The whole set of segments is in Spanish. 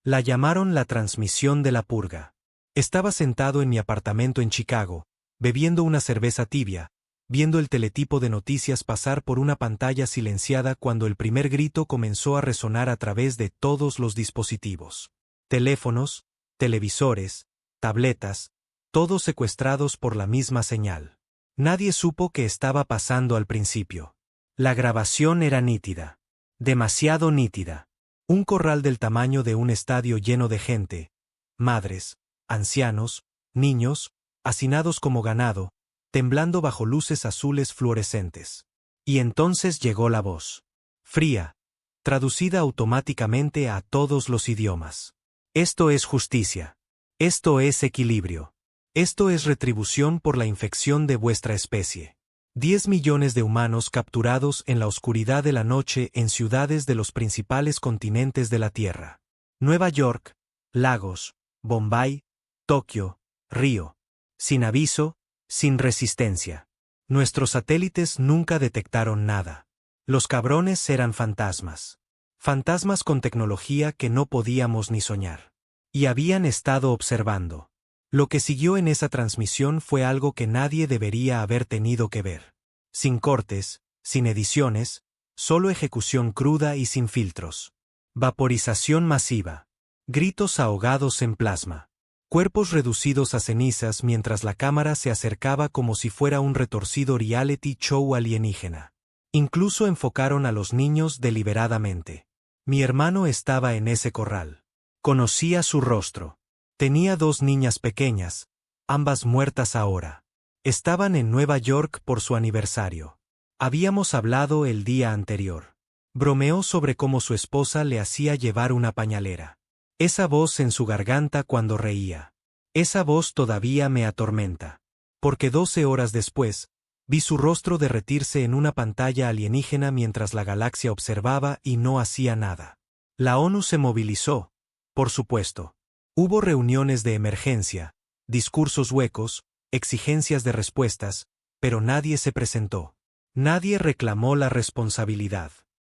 La llamaron la transmisión de la purga. Estaba sentado en mi apartamento en Chicago, bebiendo una cerveza tibia, viendo el teletipo de noticias pasar por una pantalla silenciada cuando el primer grito comenzó a resonar a través de todos los dispositivos. Teléfonos, televisores, tabletas, todos secuestrados por la misma señal. Nadie supo qué estaba pasando al principio. La grabación era nítida. Demasiado nítida. Un corral del tamaño de un estadio lleno de gente, madres, ancianos, niños, hacinados como ganado, temblando bajo luces azules fluorescentes. Y entonces llegó la voz. Fría, traducida automáticamente a todos los idiomas. Esto es justicia. Esto es equilibrio. Esto es retribución por la infección de vuestra especie. 10 millones de humanos capturados en la oscuridad de la noche en ciudades de los principales continentes de la Tierra. Nueva York, Lagos, Bombay, Tokio, Río. Sin aviso, sin resistencia. Nuestros satélites nunca detectaron nada. Los cabrones eran fantasmas. Fantasmas con tecnología que no podíamos ni soñar. Y habían estado observando. Lo que siguió en esa transmisión fue algo que nadie debería haber tenido que ver. Sin cortes, sin ediciones, solo ejecución cruda y sin filtros. Vaporización masiva. Gritos ahogados en plasma. Cuerpos reducidos a cenizas mientras la cámara se acercaba como si fuera un retorcido reality show alienígena. Incluso enfocaron a los niños deliberadamente. Mi hermano estaba en ese corral. Conocía su rostro. Tenía 2 niñas pequeñas, ambas muertas ahora. Estaban en Nueva York por su aniversario. Habíamos hablado el día anterior. Bromeó sobre cómo su esposa le hacía llevar una pañalera. Esa voz en su garganta cuando reía. Esa voz todavía me atormenta. Porque 12 horas después, vi su rostro derretirse en una pantalla alienígena mientras la galaxia observaba y no hacía nada. La ONU se movilizó, por supuesto. Hubo reuniones de emergencia, discursos huecos, exigencias de respuestas, pero nadie se presentó. Nadie reclamó la responsabilidad.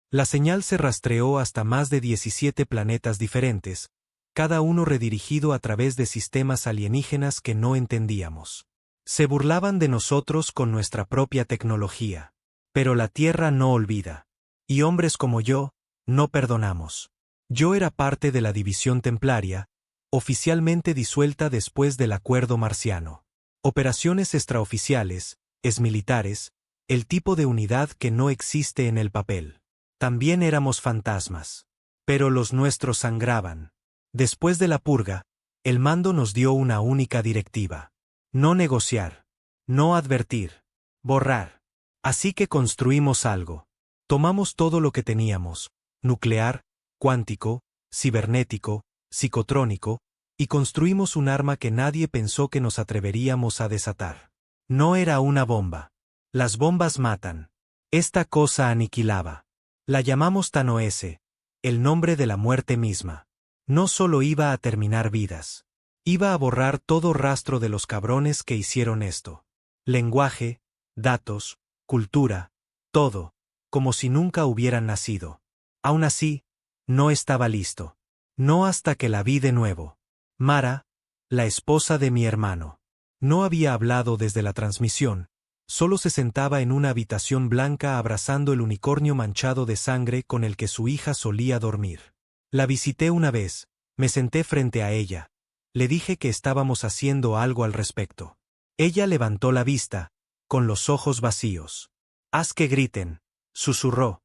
La señal se rastreó hasta más de 17 planetas diferentes, cada uno redirigido a través de sistemas alienígenas que no entendíamos. Se burlaban de nosotros con nuestra propia tecnología. Pero la Tierra no olvida. Y hombres como yo, no perdonamos. Yo era parte de la División Templaria, oficialmente disuelta después del Acuerdo Marciano. Operaciones extraoficiales, exmilitares, el tipo de unidad que no existe en el papel. También éramos fantasmas. Pero los nuestros sangraban. Después de la purga, el mando nos dio una única directiva. No negociar. No advertir. Borrar. Así que construimos algo. Tomamos todo lo que teníamos, nuclear, cuántico, cibernético, psicotrónico, y construimos un arma que nadie pensó que nos atreveríamos a desatar. No era una bomba. Las bombas matan. Esta cosa aniquilaba. La llamamos Tanoese, el nombre de la muerte misma. No solo iba a terminar vidas. Iba a borrar todo rastro de los cabrones que hicieron esto. Lenguaje, datos, cultura, todo, como si nunca hubieran nacido. Aún así, no estaba listo. No hasta que la vi de nuevo. Mara, la esposa de mi hermano. No había hablado desde la transmisión, solo se sentaba en una habitación blanca abrazando el unicornio manchado de sangre con el que su hija solía dormir. La visité una vez, me senté frente a ella. Le dije que estábamos haciendo algo al respecto. Ella levantó la vista, con los ojos vacíos. Haz que griten, susurró.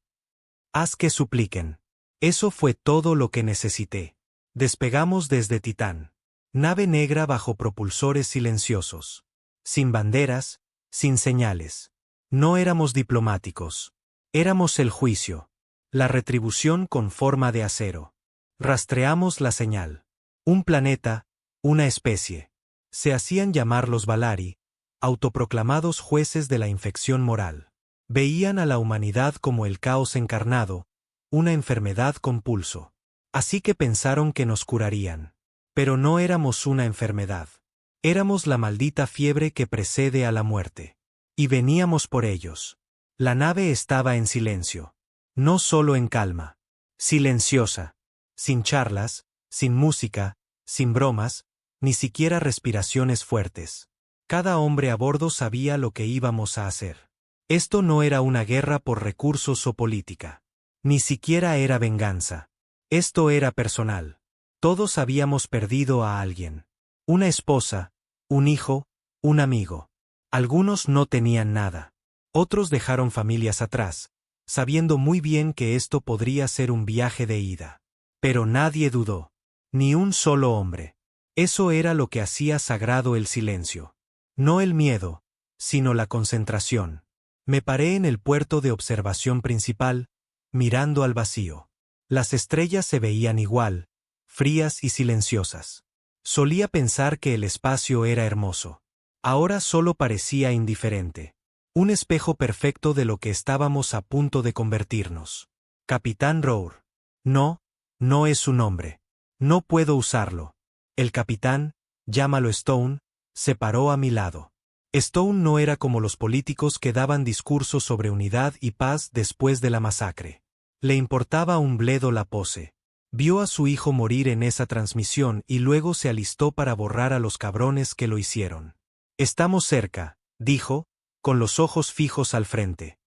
Haz que supliquen. Eso fue todo lo que necesité. Despegamos desde Titán. Nave negra bajo propulsores silenciosos. Sin banderas, sin señales. No éramos diplomáticos. Éramos el juicio. La retribución con forma de acero. Rastreamos la señal. Un planeta, una especie. Se hacían llamar los Valari, autoproclamados jueces de la infección moral. Veían a la humanidad como el caos encarnado, una enfermedad con pulso. Así que pensaron que nos curarían. Pero no éramos una enfermedad. Éramos la maldita fiebre que precede a la muerte. Y veníamos por ellos. La nave estaba en silencio. No solo en calma. Silenciosa. Sin charlas, sin música, sin bromas, ni siquiera respiraciones fuertes. Cada hombre a bordo sabía lo que íbamos a hacer. Esto no era una guerra por recursos o política. Ni siquiera era venganza. Esto era personal. Todos habíamos perdido a alguien. Una esposa, un hijo, un amigo. Algunos no tenían nada. Otros dejaron familias atrás, sabiendo muy bien que esto podría ser un viaje de ida. Pero nadie dudó. Ni un solo hombre. Eso era lo que hacía sagrado el silencio. No el miedo, sino la concentración. Me paré en el puerto de observación principal, mirando al vacío. Las estrellas se veían igual, frías y silenciosas. Solía pensar que el espacio era hermoso. Ahora solo parecía indiferente. Un espejo perfecto de lo que estábamos a punto de convertirnos. Capitán Rohr. No, no es su nombre. No puedo usarlo. El capitán, llámalo Stone, se paró a mi lado. Stone no era como los políticos que daban discursos sobre unidad y paz después de la masacre. Le importaba un bledo la pose. Vio a su hijo morir en esa transmisión y luego se alistó para borrar a los cabrones que lo hicieron. Estamos cerca, dijo, con los ojos fijos al frente.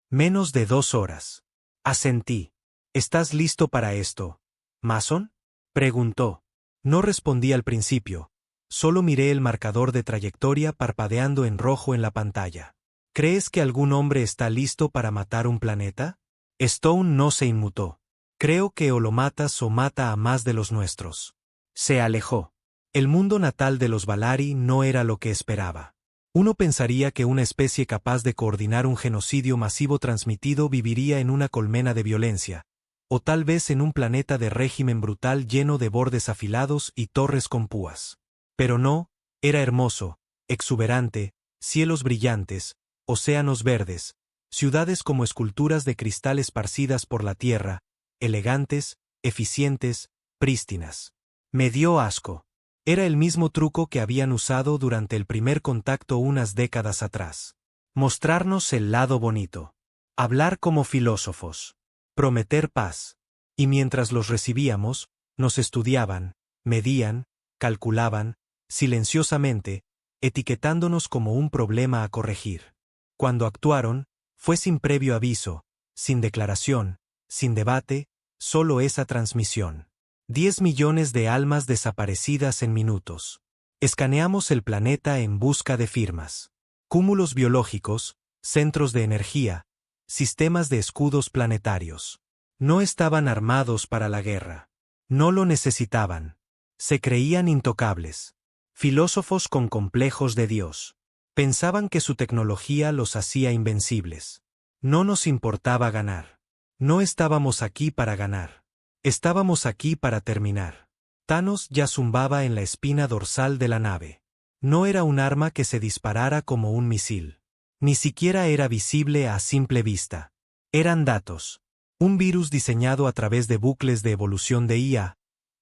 Menos de 2 horas. Asentí. ¿Estás listo para esto, Mason? Preguntó. No respondí al principio. Solo miré el marcador de trayectoria parpadeando en rojo en la pantalla. ¿Crees que algún hombre está listo para matar un planeta? Stone no se inmutó. Creo que o lo matas o mata a más de los nuestros. Se alejó. El mundo natal de los Valari no era lo que esperaba. Uno pensaría que una especie capaz de coordinar un genocidio masivo transmitido viviría en una colmena de violencia, o tal vez en un planeta de régimen brutal lleno de bordes afilados y torres con púas. Pero no, era hermoso, exuberante, cielos brillantes, océanos verdes, ciudades como esculturas de cristal esparcidas por la tierra, elegantes, eficientes, prístinas. Me dio asco. Era el mismo truco que habían usado durante el primer contacto unas décadas atrás. Mostrarnos el lado bonito. Hablar como filósofos. Prometer paz. Y mientras los recibíamos, nos estudiaban, medían, calculaban, silenciosamente, etiquetándonos como un problema a corregir. Cuando actuaron, fue sin previo aviso, sin declaración, sin debate, solo esa transmisión. 10 millones de almas desaparecidas en minutos. Escaneamos el planeta en busca de firmas. Cúmulos biológicos, centros de energía, sistemas de escudos planetarios. No estaban armados para la guerra. No lo necesitaban. Se creían intocables. Filósofos con complejos de Dios. Pensaban que su tecnología los hacía invencibles. No nos importaba ganar. No estábamos aquí para ganar. Estábamos aquí para terminar. Thanos ya zumbaba en la espina dorsal de la nave. No era un arma que se disparara como un misil. Ni siquiera era visible a simple vista. Eran datos. Un virus diseñado a través de bucles de evolución de IA,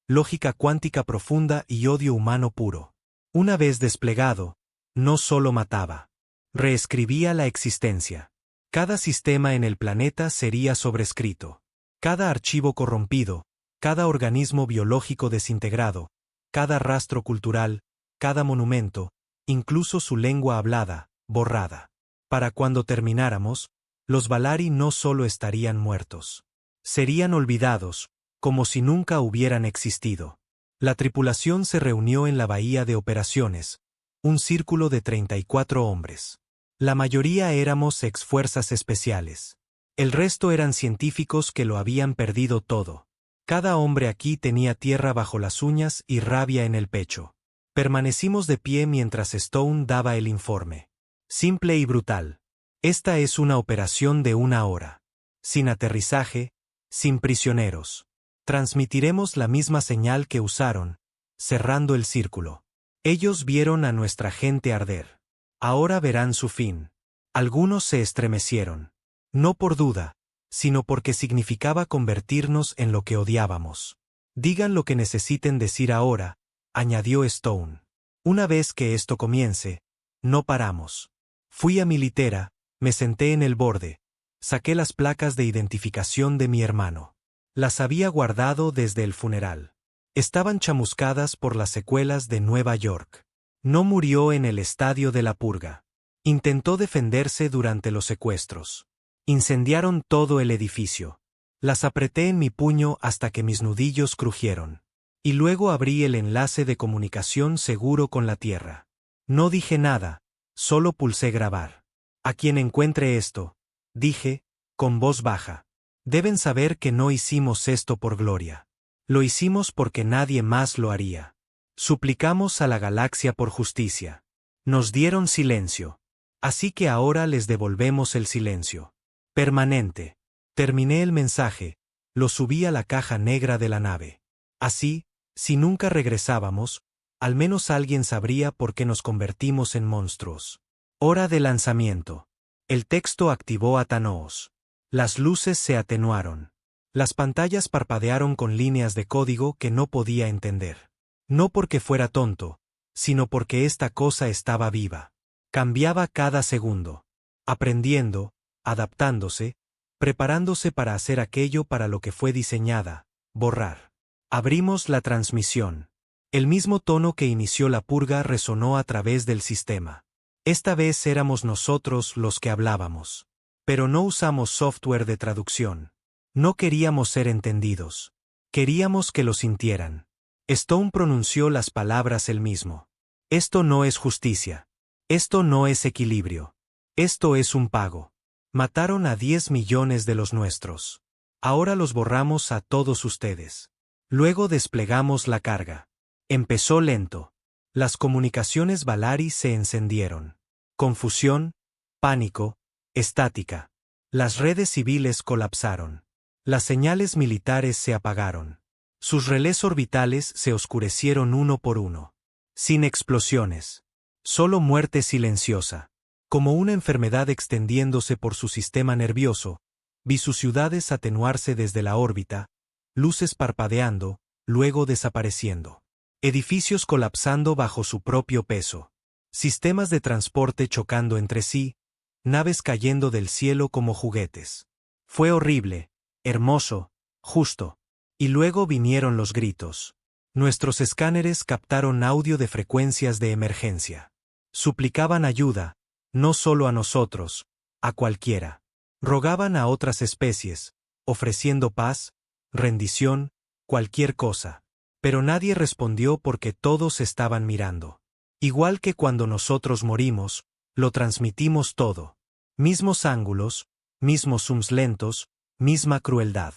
lógica cuántica profunda y odio humano puro. Una vez desplegado, no solo mataba. Reescribía la existencia. Cada sistema en el planeta sería sobrescrito. Cada archivo corrompido, cada organismo biológico desintegrado, cada rastro cultural, cada monumento, incluso su lengua hablada, borrada. Para cuando termináramos, los Valari no solo estarían muertos. Serían olvidados, como si nunca hubieran existido. La tripulación se reunió en la bahía de operaciones, un círculo de 34 hombres. La mayoría éramos ex-fuerzas especiales. El resto eran científicos que lo habían perdido todo. Cada hombre aquí tenía tierra bajo las uñas y rabia en el pecho. Permanecimos de pie mientras Stone daba el informe. Simple y brutal. Esta es una operación de 1 hora. Sin aterrizaje, sin prisioneros. Transmitiremos la misma señal que usaron, cerrando el círculo. Ellos vieron a nuestra gente arder. Ahora verán su fin. Algunos se estremecieron. No por duda, sino porque significaba convertirnos en lo que odiábamos. Digan lo que necesiten decir ahora, añadió Stone. Una vez que esto comience, no paramos. Fui a mi litera, me senté en el borde, saqué las placas de identificación de mi hermano. Las había guardado desde el funeral. Estaban chamuscadas por las secuelas de Nueva York. No murió en el estadio de la purga. Intentó defenderse durante los secuestros. Incendiaron todo el edificio. Las apreté en mi puño hasta que mis nudillos crujieron. Y luego abrí el enlace de comunicación seguro con la tierra. No dije nada, solo pulsé grabar. A quien encuentre esto, dije, con voz baja. Deben saber que no hicimos esto por gloria. Lo hicimos porque nadie más lo haría. Suplicamos a la galaxia por justicia. Nos dieron silencio. Así que ahora les devolvemos el silencio. Permanente. Terminé el mensaje, lo subí a la caja negra de la nave. Así, si nunca regresábamos, al menos alguien sabría por qué nos convertimos en monstruos. Hora de lanzamiento. El texto activó a Thanos. Las luces se atenuaron. Las pantallas parpadearon con líneas de código que no podía entender. No porque fuera tonto, sino porque esta cosa estaba viva. Cambiaba cada segundo. Aprendiendo, adaptándose, preparándose para hacer aquello para lo que fue diseñada, borrar. Abrimos la transmisión. El mismo tono que inició la purga resonó a través del sistema. Esta vez éramos nosotros los que hablábamos. Pero no usamos software de traducción. No queríamos ser entendidos. Queríamos que lo sintieran. Stone pronunció las palabras él mismo. Esto no es justicia. Esto no es equilibrio. Esto es un pago. Mataron a 10 millones de los nuestros. Ahora los borramos a todos ustedes. Luego desplegamos la carga. Empezó lento. Las comunicaciones Valari se encendieron. Confusión, pánico, estática. Las redes civiles colapsaron. Las señales militares se apagaron. Sus relés orbitales se oscurecieron uno por uno. Sin explosiones. Solo muerte silenciosa. Como una enfermedad extendiéndose por su sistema nervioso, vi sus ciudades atenuarse desde la órbita, luces parpadeando, luego desapareciendo. Edificios colapsando bajo su propio peso. Sistemas de transporte chocando entre sí, naves cayendo del cielo como juguetes. Fue horrible, hermoso, justo. Y luego vinieron los gritos. Nuestros escáneres captaron audio de frecuencias de emergencia. Suplicaban ayuda, no solo a nosotros, a cualquiera. Rogaban a otras especies, ofreciendo paz, rendición, cualquier cosa. Pero nadie respondió porque todos estaban mirando. Igual que cuando nosotros morimos, lo transmitimos todo. Mismos ángulos, mismos zooms lentos, misma crueldad.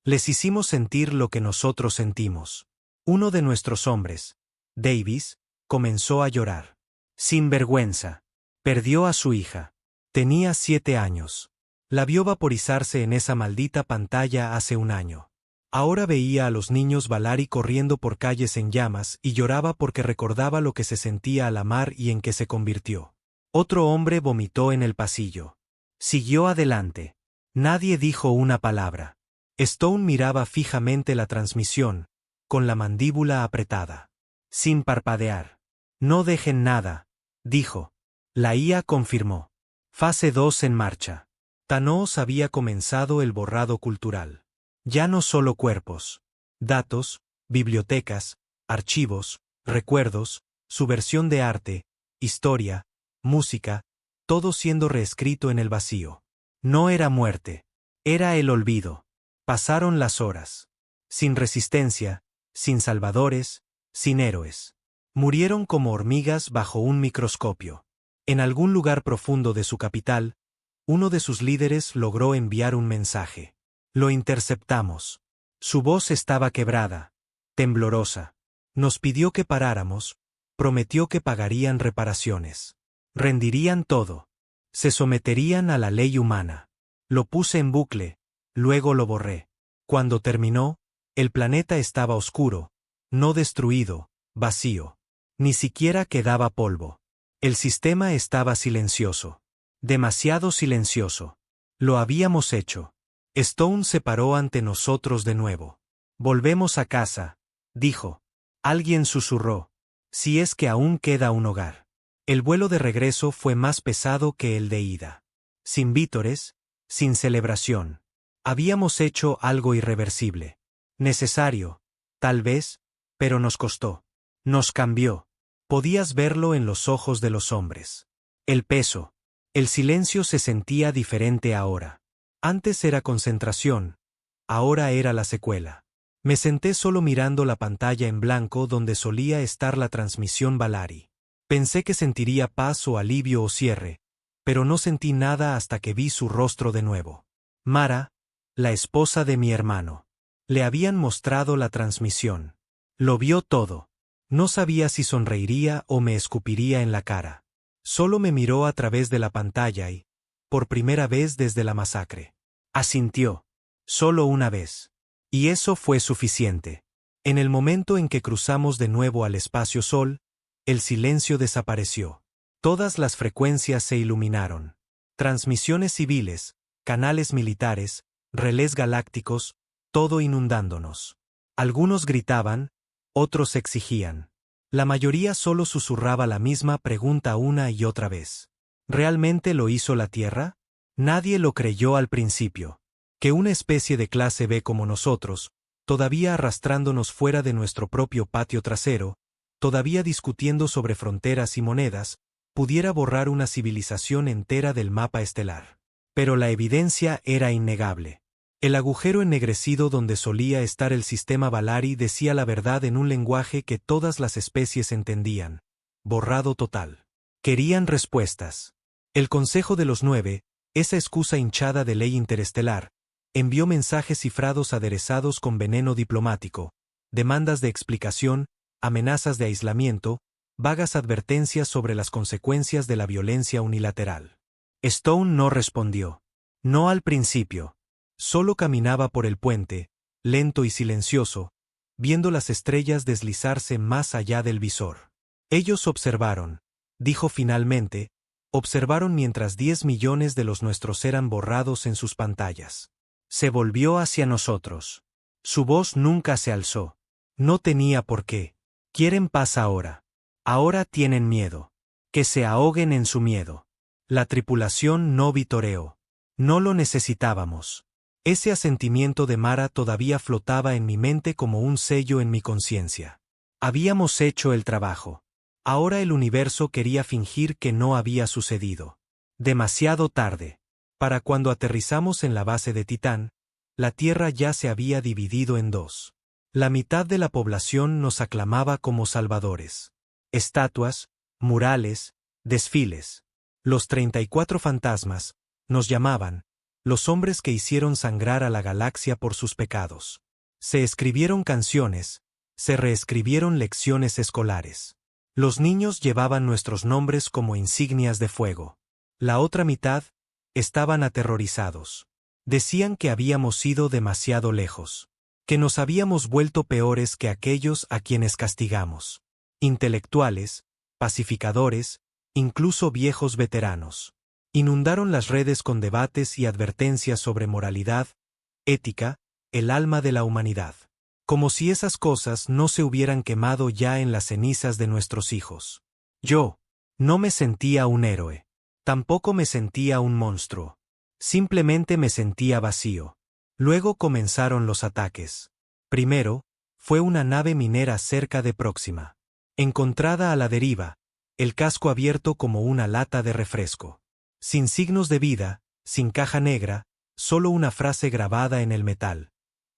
Les hicimos sentir lo que nosotros sentimos. Uno de nuestros hombres, Davis, comenzó a llorar. Sin vergüenza. Perdió a su hija. Tenía 7 años. La vio vaporizarse en esa maldita pantalla hace un año. Ahora veía a los niños Valari corriendo por calles en llamas y lloraba porque recordaba lo que se sentía al amar y en qué se convirtió. Otro hombre vomitó en el pasillo. Siguió adelante. Nadie dijo una palabra. Stone miraba fijamente la transmisión, con la mandíbula apretada. Sin parpadear. No dejen nada, dijo. La IA confirmó. Fase 2 en marcha. Thanos había comenzado el borrado cultural. Ya no solo cuerpos. Datos, bibliotecas, archivos, recuerdos, su versión de arte, historia, música, todo siendo reescrito en el vacío. No era muerte. Era el olvido. Pasaron las horas. Sin resistencia, sin salvadores, sin héroes. Murieron como hormigas bajo un microscopio. En algún lugar profundo de su capital, uno de sus líderes logró enviar un mensaje. Lo interceptamos. Su voz estaba quebrada, temblorosa. Nos pidió que paráramos, prometió que pagarían reparaciones. Rendirían todo. Se someterían a la ley humana. Lo puse en bucle, luego lo borré. Cuando terminó, el planeta estaba oscuro, no destruido, vacío. Ni siquiera quedaba polvo. El sistema estaba silencioso. Demasiado silencioso. Lo habíamos hecho. Stone se paró ante nosotros de nuevo. Volvemos a casa, dijo. Alguien susurró. Si es que aún queda un hogar. El vuelo de regreso fue más pesado que el de ida. Sin vítores, sin celebración. Habíamos hecho algo irreversible. Necesario, tal vez, Pero nos costó. Nos cambió. Podías verlo en los ojos de los hombres. El peso. El silencio se sentía diferente ahora. Antes era concentración. Ahora era la secuela. Me senté solo mirando la pantalla en blanco donde solía estar la transmisión Valari. Pensé que sentiría paz o alivio o cierre, pero no sentí nada hasta que vi su rostro de nuevo. Mara, la esposa de mi hermano. Le habían mostrado la transmisión. Lo vio todo. No sabía si sonreiría o me escupiría en la cara. Solo me miró a través de la pantalla y, por primera vez desde la masacre, asintió. Solo una vez. Y eso fue suficiente. En el momento en que cruzamos de nuevo al espacio Sol, el silencio desapareció. Todas las frecuencias se iluminaron. Transmisiones civiles, canales militares, relés galácticos, todo inundándonos. Algunos gritaban, otros exigían. La mayoría solo susurraba la misma pregunta una y otra vez. ¿Realmente lo hizo la Tierra? Nadie lo creyó al principio. Que una especie de clase B como nosotros, todavía arrastrándonos fuera de nuestro propio patio trasero, todavía discutiendo sobre fronteras y monedas, pudiera borrar una civilización entera del mapa estelar. Pero la evidencia era innegable. El agujero ennegrecido donde solía estar el sistema Valari decía la verdad en un lenguaje que todas las especies entendían. Borrado total. Querían respuestas. El Consejo de los Nueve, esa excusa hinchada de ley interestelar, envió mensajes cifrados aderezados con veneno diplomático, demandas de explicación, amenazas de aislamiento, vagas advertencias sobre las consecuencias de la violencia unilateral. Stone no respondió. No al principio. Solo caminaba por el puente, lento y silencioso, viendo las estrellas deslizarse más allá del visor. Ellos observaron, dijo finalmente, observaron mientras 10 millones de los nuestros eran borrados en sus pantallas. Se volvió hacia nosotros. Su voz nunca se alzó. No tenía por qué. Quieren paz ahora. Ahora tienen miedo. Que se ahoguen en su miedo. La tripulación no vitoreó. No lo necesitábamos. Ese asentimiento de Mara todavía flotaba en mi mente como un sello en mi conciencia. Habíamos hecho el trabajo. Ahora el universo quería fingir que no había sucedido. Demasiado tarde. Para cuando aterrizamos en la base de Titán, la Tierra ya se había dividido en dos. La mitad de la población nos aclamaba como salvadores. Estatuas, murales, desfiles. Los 34 fantasmas nos llamaban, los hombres que hicieron sangrar a la galaxia por sus pecados. Se escribieron canciones, se reescribieron lecciones escolares. Los niños llevaban nuestros nombres como insignias de fuego. La otra mitad estaban aterrorizados. Decían que habíamos ido demasiado lejos, que nos habíamos vuelto peores que aquellos a quienes castigamos. Intelectuales, pacificadores, incluso viejos veteranos. Inundaron las redes con debates y advertencias sobre moralidad, ética, el alma de la humanidad. Como si esas cosas no se hubieran quemado ya en las cenizas de nuestros hijos. Yo no me sentía un héroe. Tampoco me sentía un monstruo. Simplemente me sentía vacío. Luego comenzaron los ataques. Primero, fue una nave minera cerca de Próxima. Encontrada a la deriva, el casco abierto como una lata de refresco. Sin signos de vida, sin caja negra, solo una frase grabada en el metal.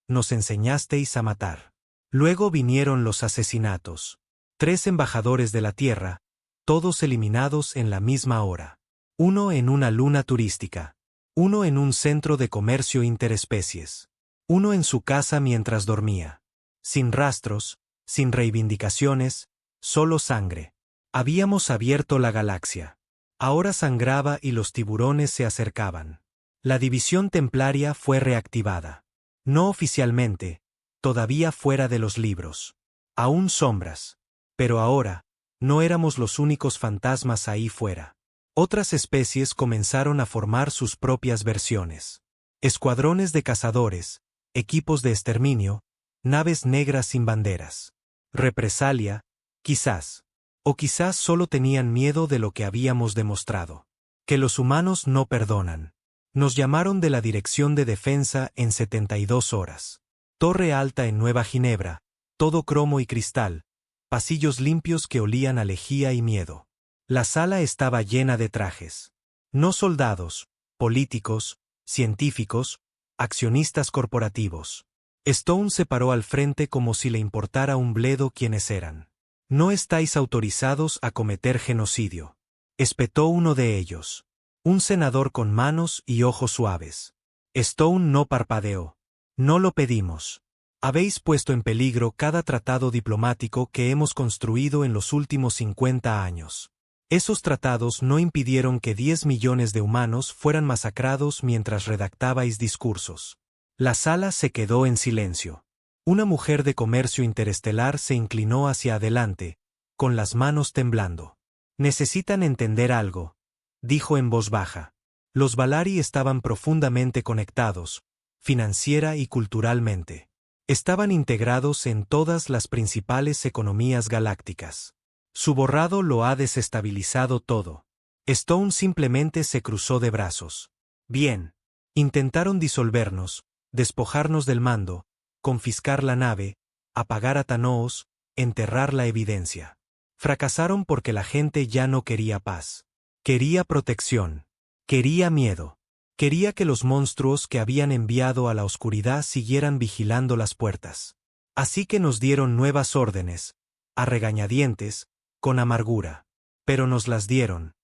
Nos enseñasteis a matar. Luego vinieron los asesinatos. 3 embajadores de la Tierra, todos eliminados en la misma hora. Uno en una luna turística. Uno en un centro de comercio interespecies. Uno en su casa mientras dormía. Sin rastros, sin reivindicaciones, solo sangre. Habíamos abierto la galaxia. Ahora sangraba y los tiburones se acercaban. La división templaria fue reactivada. No oficialmente, todavía fuera de los libros. Aún sombras. Pero ahora, no éramos los únicos fantasmas ahí fuera. Otras especies comenzaron a formar sus propias versiones. Escuadrones de cazadores, equipos de exterminio, naves negras sin banderas. Represalia, quizás. O quizás solo tenían miedo de lo que habíamos demostrado. Que los humanos no perdonan. Nos llamaron de la Dirección de Defensa en 72 horas. Torre Alta en Nueva Ginebra, todo cromo y cristal, pasillos limpios que olían a lejía y miedo. La sala estaba llena de trajes. No soldados, políticos, científicos, accionistas corporativos. Stone se paró al frente como si le importara un bledo quiénes eran. No estáis autorizados a cometer genocidio, espetó uno de ellos. Un senador con manos y ojos suaves. Stone no parpadeó. No lo pedimos. Habéis puesto en peligro cada tratado diplomático que hemos construido en los últimos 50 años. Esos tratados no impidieron que 10 millones de humanos fueran masacrados mientras redactabais discursos. La sala se quedó en silencio. Una mujer de comercio interestelar se inclinó hacia adelante, con las manos temblando. Necesitan entender algo, dijo en voz baja. Los Valari estaban profundamente conectados, financiera y culturalmente. Estaban integrados en todas las principales economías galácticas. Su borrado lo ha desestabilizado todo. Stone simplemente se cruzó de brazos. Bien. Intentaron disolvernos, despojarnos del mando, confiscar la nave, apagar a Thanos, enterrar la evidencia. Fracasaron porque la gente ya no quería paz. Quería protección. Quería miedo. Quería que los monstruos que habían enviado a la oscuridad siguieran vigilando las puertas. Así que nos dieron nuevas órdenes, a regañadientes, con amargura. Pero nos las dieron.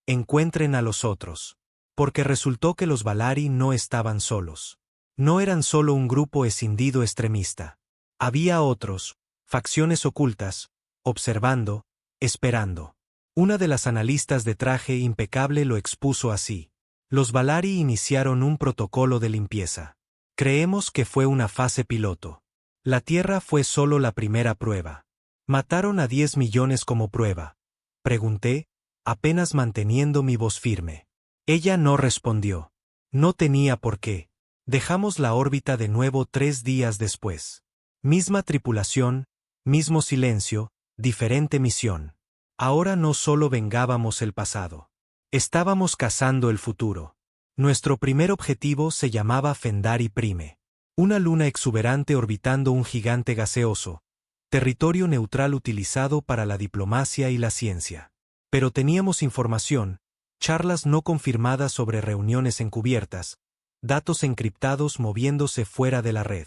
Encuentren a los otros. Porque resultó que los Valari no estaban solos. No eran solo un grupo escindido extremista. Había otros, facciones ocultas, observando, esperando. Una de las analistas de traje impecable lo expuso así. Los Valari iniciaron un protocolo de limpieza. Creemos que fue una fase piloto. La Tierra fue solo la primera prueba. Mataron a 10 millones como prueba. Pregunté, apenas manteniendo mi voz firme. Ella no respondió. No tenía por qué. Dejamos la órbita de nuevo 3 días después. Misma tripulación, mismo silencio, diferente misión. Ahora no solo vengábamos el pasado. Estábamos cazando el futuro. Nuestro primer objetivo se llamaba Fendari Prime. Una luna exuberante orbitando un gigante gaseoso. Territorio neutral utilizado para la diplomacia y la ciencia. Pero teníamos información, charlas no confirmadas sobre reuniones encubiertas, datos encriptados moviéndose fuera de la red.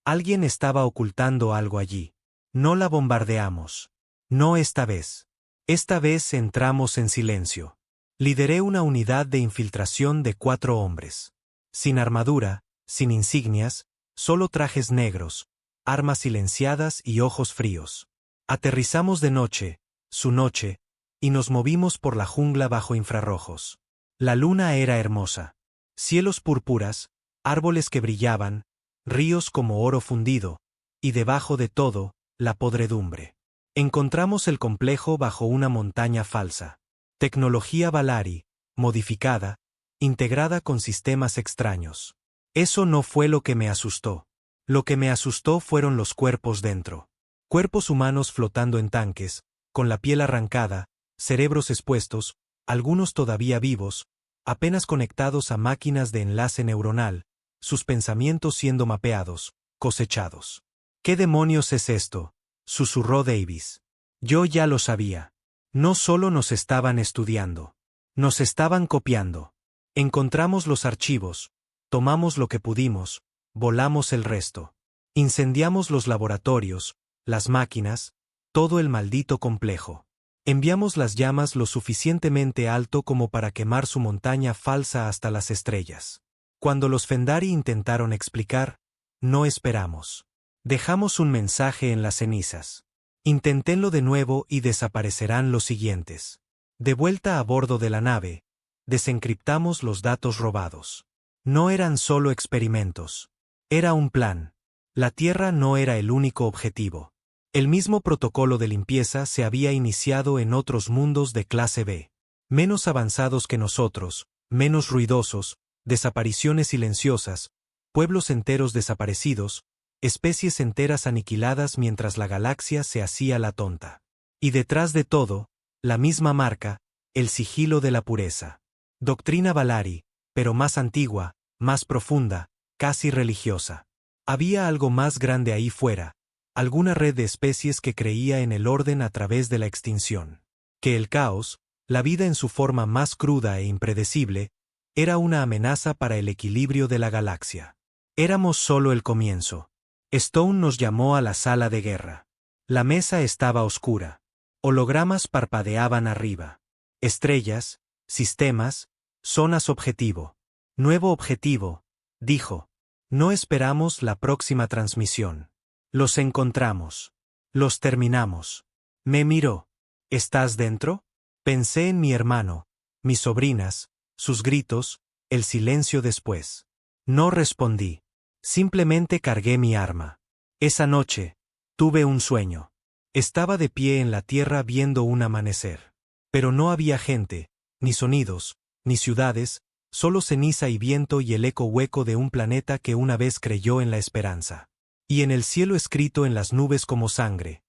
Alguien estaba ocultando algo allí. No la bombardeamos. No esta vez. Esta vez entramos en silencio. Lideré una unidad de infiltración de 4 hombres. Sin armadura, sin insignias, solo trajes negros, armas silenciadas y ojos fríos. Aterrizamos de noche, su noche, y nos movimos por la jungla bajo infrarrojos. La luna era hermosa. Cielos púrpuras, árboles que brillaban, ríos como oro fundido, y debajo de todo, la podredumbre. Encontramos el complejo bajo una montaña falsa. Tecnología Valari, modificada, integrada con sistemas extraños. Eso no fue lo que me asustó. Lo que me asustó fueron los cuerpos dentro. Cuerpos humanos flotando en tanques, con la piel arrancada, cerebros expuestos, algunos todavía vivos, apenas conectados a máquinas de enlace neuronal, sus pensamientos siendo mapeados, cosechados. ¿Qué demonios es esto?, susurró Davis. Yo ya lo sabía. No solo nos estaban estudiando. Nos estaban copiando. Encontramos los archivos, tomamos lo que pudimos, volamos el resto. Incendiamos los laboratorios, las máquinas, todo el maldito complejo. Enviamos las llamas lo suficientemente alto como para quemar su montaña falsa hasta las estrellas. Cuando los Fendari intentaron explicar, no esperamos. Dejamos un mensaje en las cenizas. Inténtenlo de nuevo y desaparecerán los siguientes. De vuelta a bordo de la nave, desencriptamos los datos robados. No eran solo experimentos. Era un plan. La Tierra no era el único objetivo. El mismo protocolo de limpieza se había iniciado en otros mundos de clase B. Menos avanzados que nosotros, menos ruidosos, desapariciones silenciosas, pueblos enteros desaparecidos, especies enteras aniquiladas mientras la galaxia se hacía la tonta. Y detrás de todo, la misma marca, el sigilo de la pureza. Doctrina Valari, pero más antigua, más profunda, casi religiosa. Había algo más grande ahí fuera, alguna red de especies que creía en el orden a través de la extinción. Que el caos, la vida en su forma más cruda e impredecible, era una amenaza para el equilibrio de la galaxia. Éramos solo el comienzo. Stone nos llamó a la sala de guerra. La mesa estaba oscura. Hologramas parpadeaban arriba. Estrellas, sistemas, zonas objetivo. Nuevo objetivo, dijo. No esperamos la próxima transmisión. Los encontramos. Los terminamos. Me miró. ¿Estás dentro? Pensé en mi hermano, mis sobrinas, sus gritos, el silencio después. No respondí. Simplemente cargué mi arma. Esa noche, tuve un sueño. Estaba de pie en la tierra viendo un amanecer. Pero no había gente, ni sonidos, ni ciudades, solo ceniza y viento y el eco hueco de un planeta que una vez creyó en la esperanza. Y en el cielo escrito en las nubes como sangre.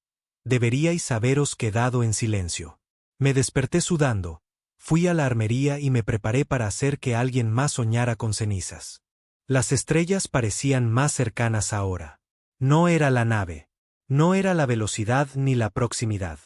Deberíais haberos quedado en silencio. Me desperté sudando, fui a la armería y me preparé para hacer que alguien más soñara con cenizas. Las estrellas parecían más cercanas ahora. No era la nave. No era la velocidad ni la proximidad.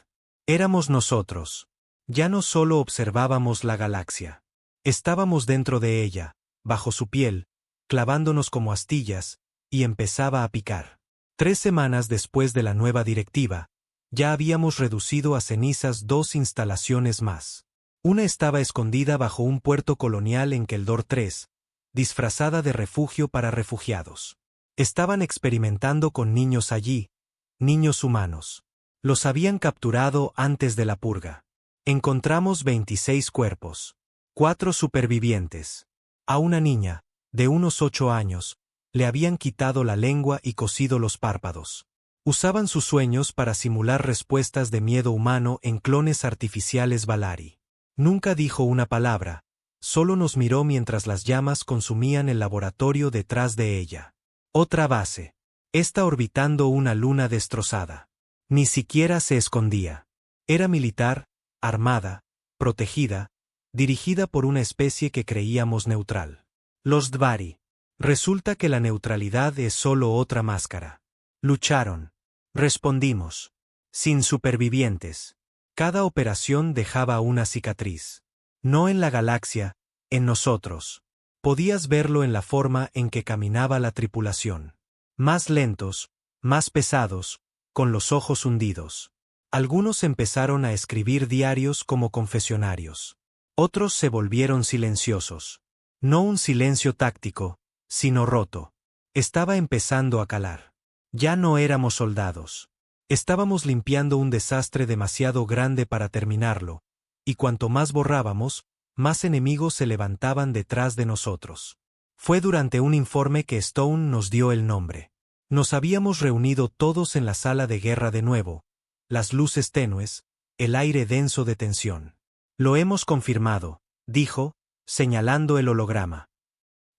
Éramos nosotros. Ya no solo observábamos la galaxia. Estábamos dentro de ella, bajo su piel, clavándonos como astillas, y empezaba a picar. 3 semanas después de la nueva directiva, ya habíamos reducido a cenizas 2 instalaciones más. Una estaba escondida bajo un puerto colonial en Keldor 3, disfrazada de refugio para refugiados. Estaban experimentando con niños allí, niños humanos. Los habían capturado antes de la purga. Encontramos 26 cuerpos. 4 supervivientes. A una niña, de unos 8 años, le habían quitado la lengua y cosido los párpados. Usaban sus sueños para simular respuestas de miedo humano en clones artificiales Valari. Nunca dijo una palabra, solo nos miró mientras las llamas consumían el laboratorio detrás de ella. Otra base. Esta orbitando una luna destrozada. Ni siquiera se escondía. Era militar, armada, protegida, dirigida por una especie que creíamos neutral. Los Dvari. Resulta que la neutralidad es solo otra máscara. Lucharon. Respondimos. Sin supervivientes. Cada operación dejaba una cicatriz. No en la galaxia, en nosotros. Podías verlo en la forma en que caminaba la tripulación. Más lentos, más pesados, con los ojos hundidos. Algunos empezaron a escribir diarios como confesionarios. Otros se volvieron silenciosos. No un silencio táctico, sino roto. Estaba empezando a calar. Ya no éramos soldados. Estábamos limpiando un desastre demasiado grande para terminarlo, y cuanto más borrábamos, más enemigos se levantaban detrás de nosotros. Fue durante un informe que Stone nos dio el nombre. Nos habíamos reunido todos en la sala de guerra de nuevo, las luces tenues, el aire denso de tensión. Lo hemos confirmado, dijo, señalando el holograma.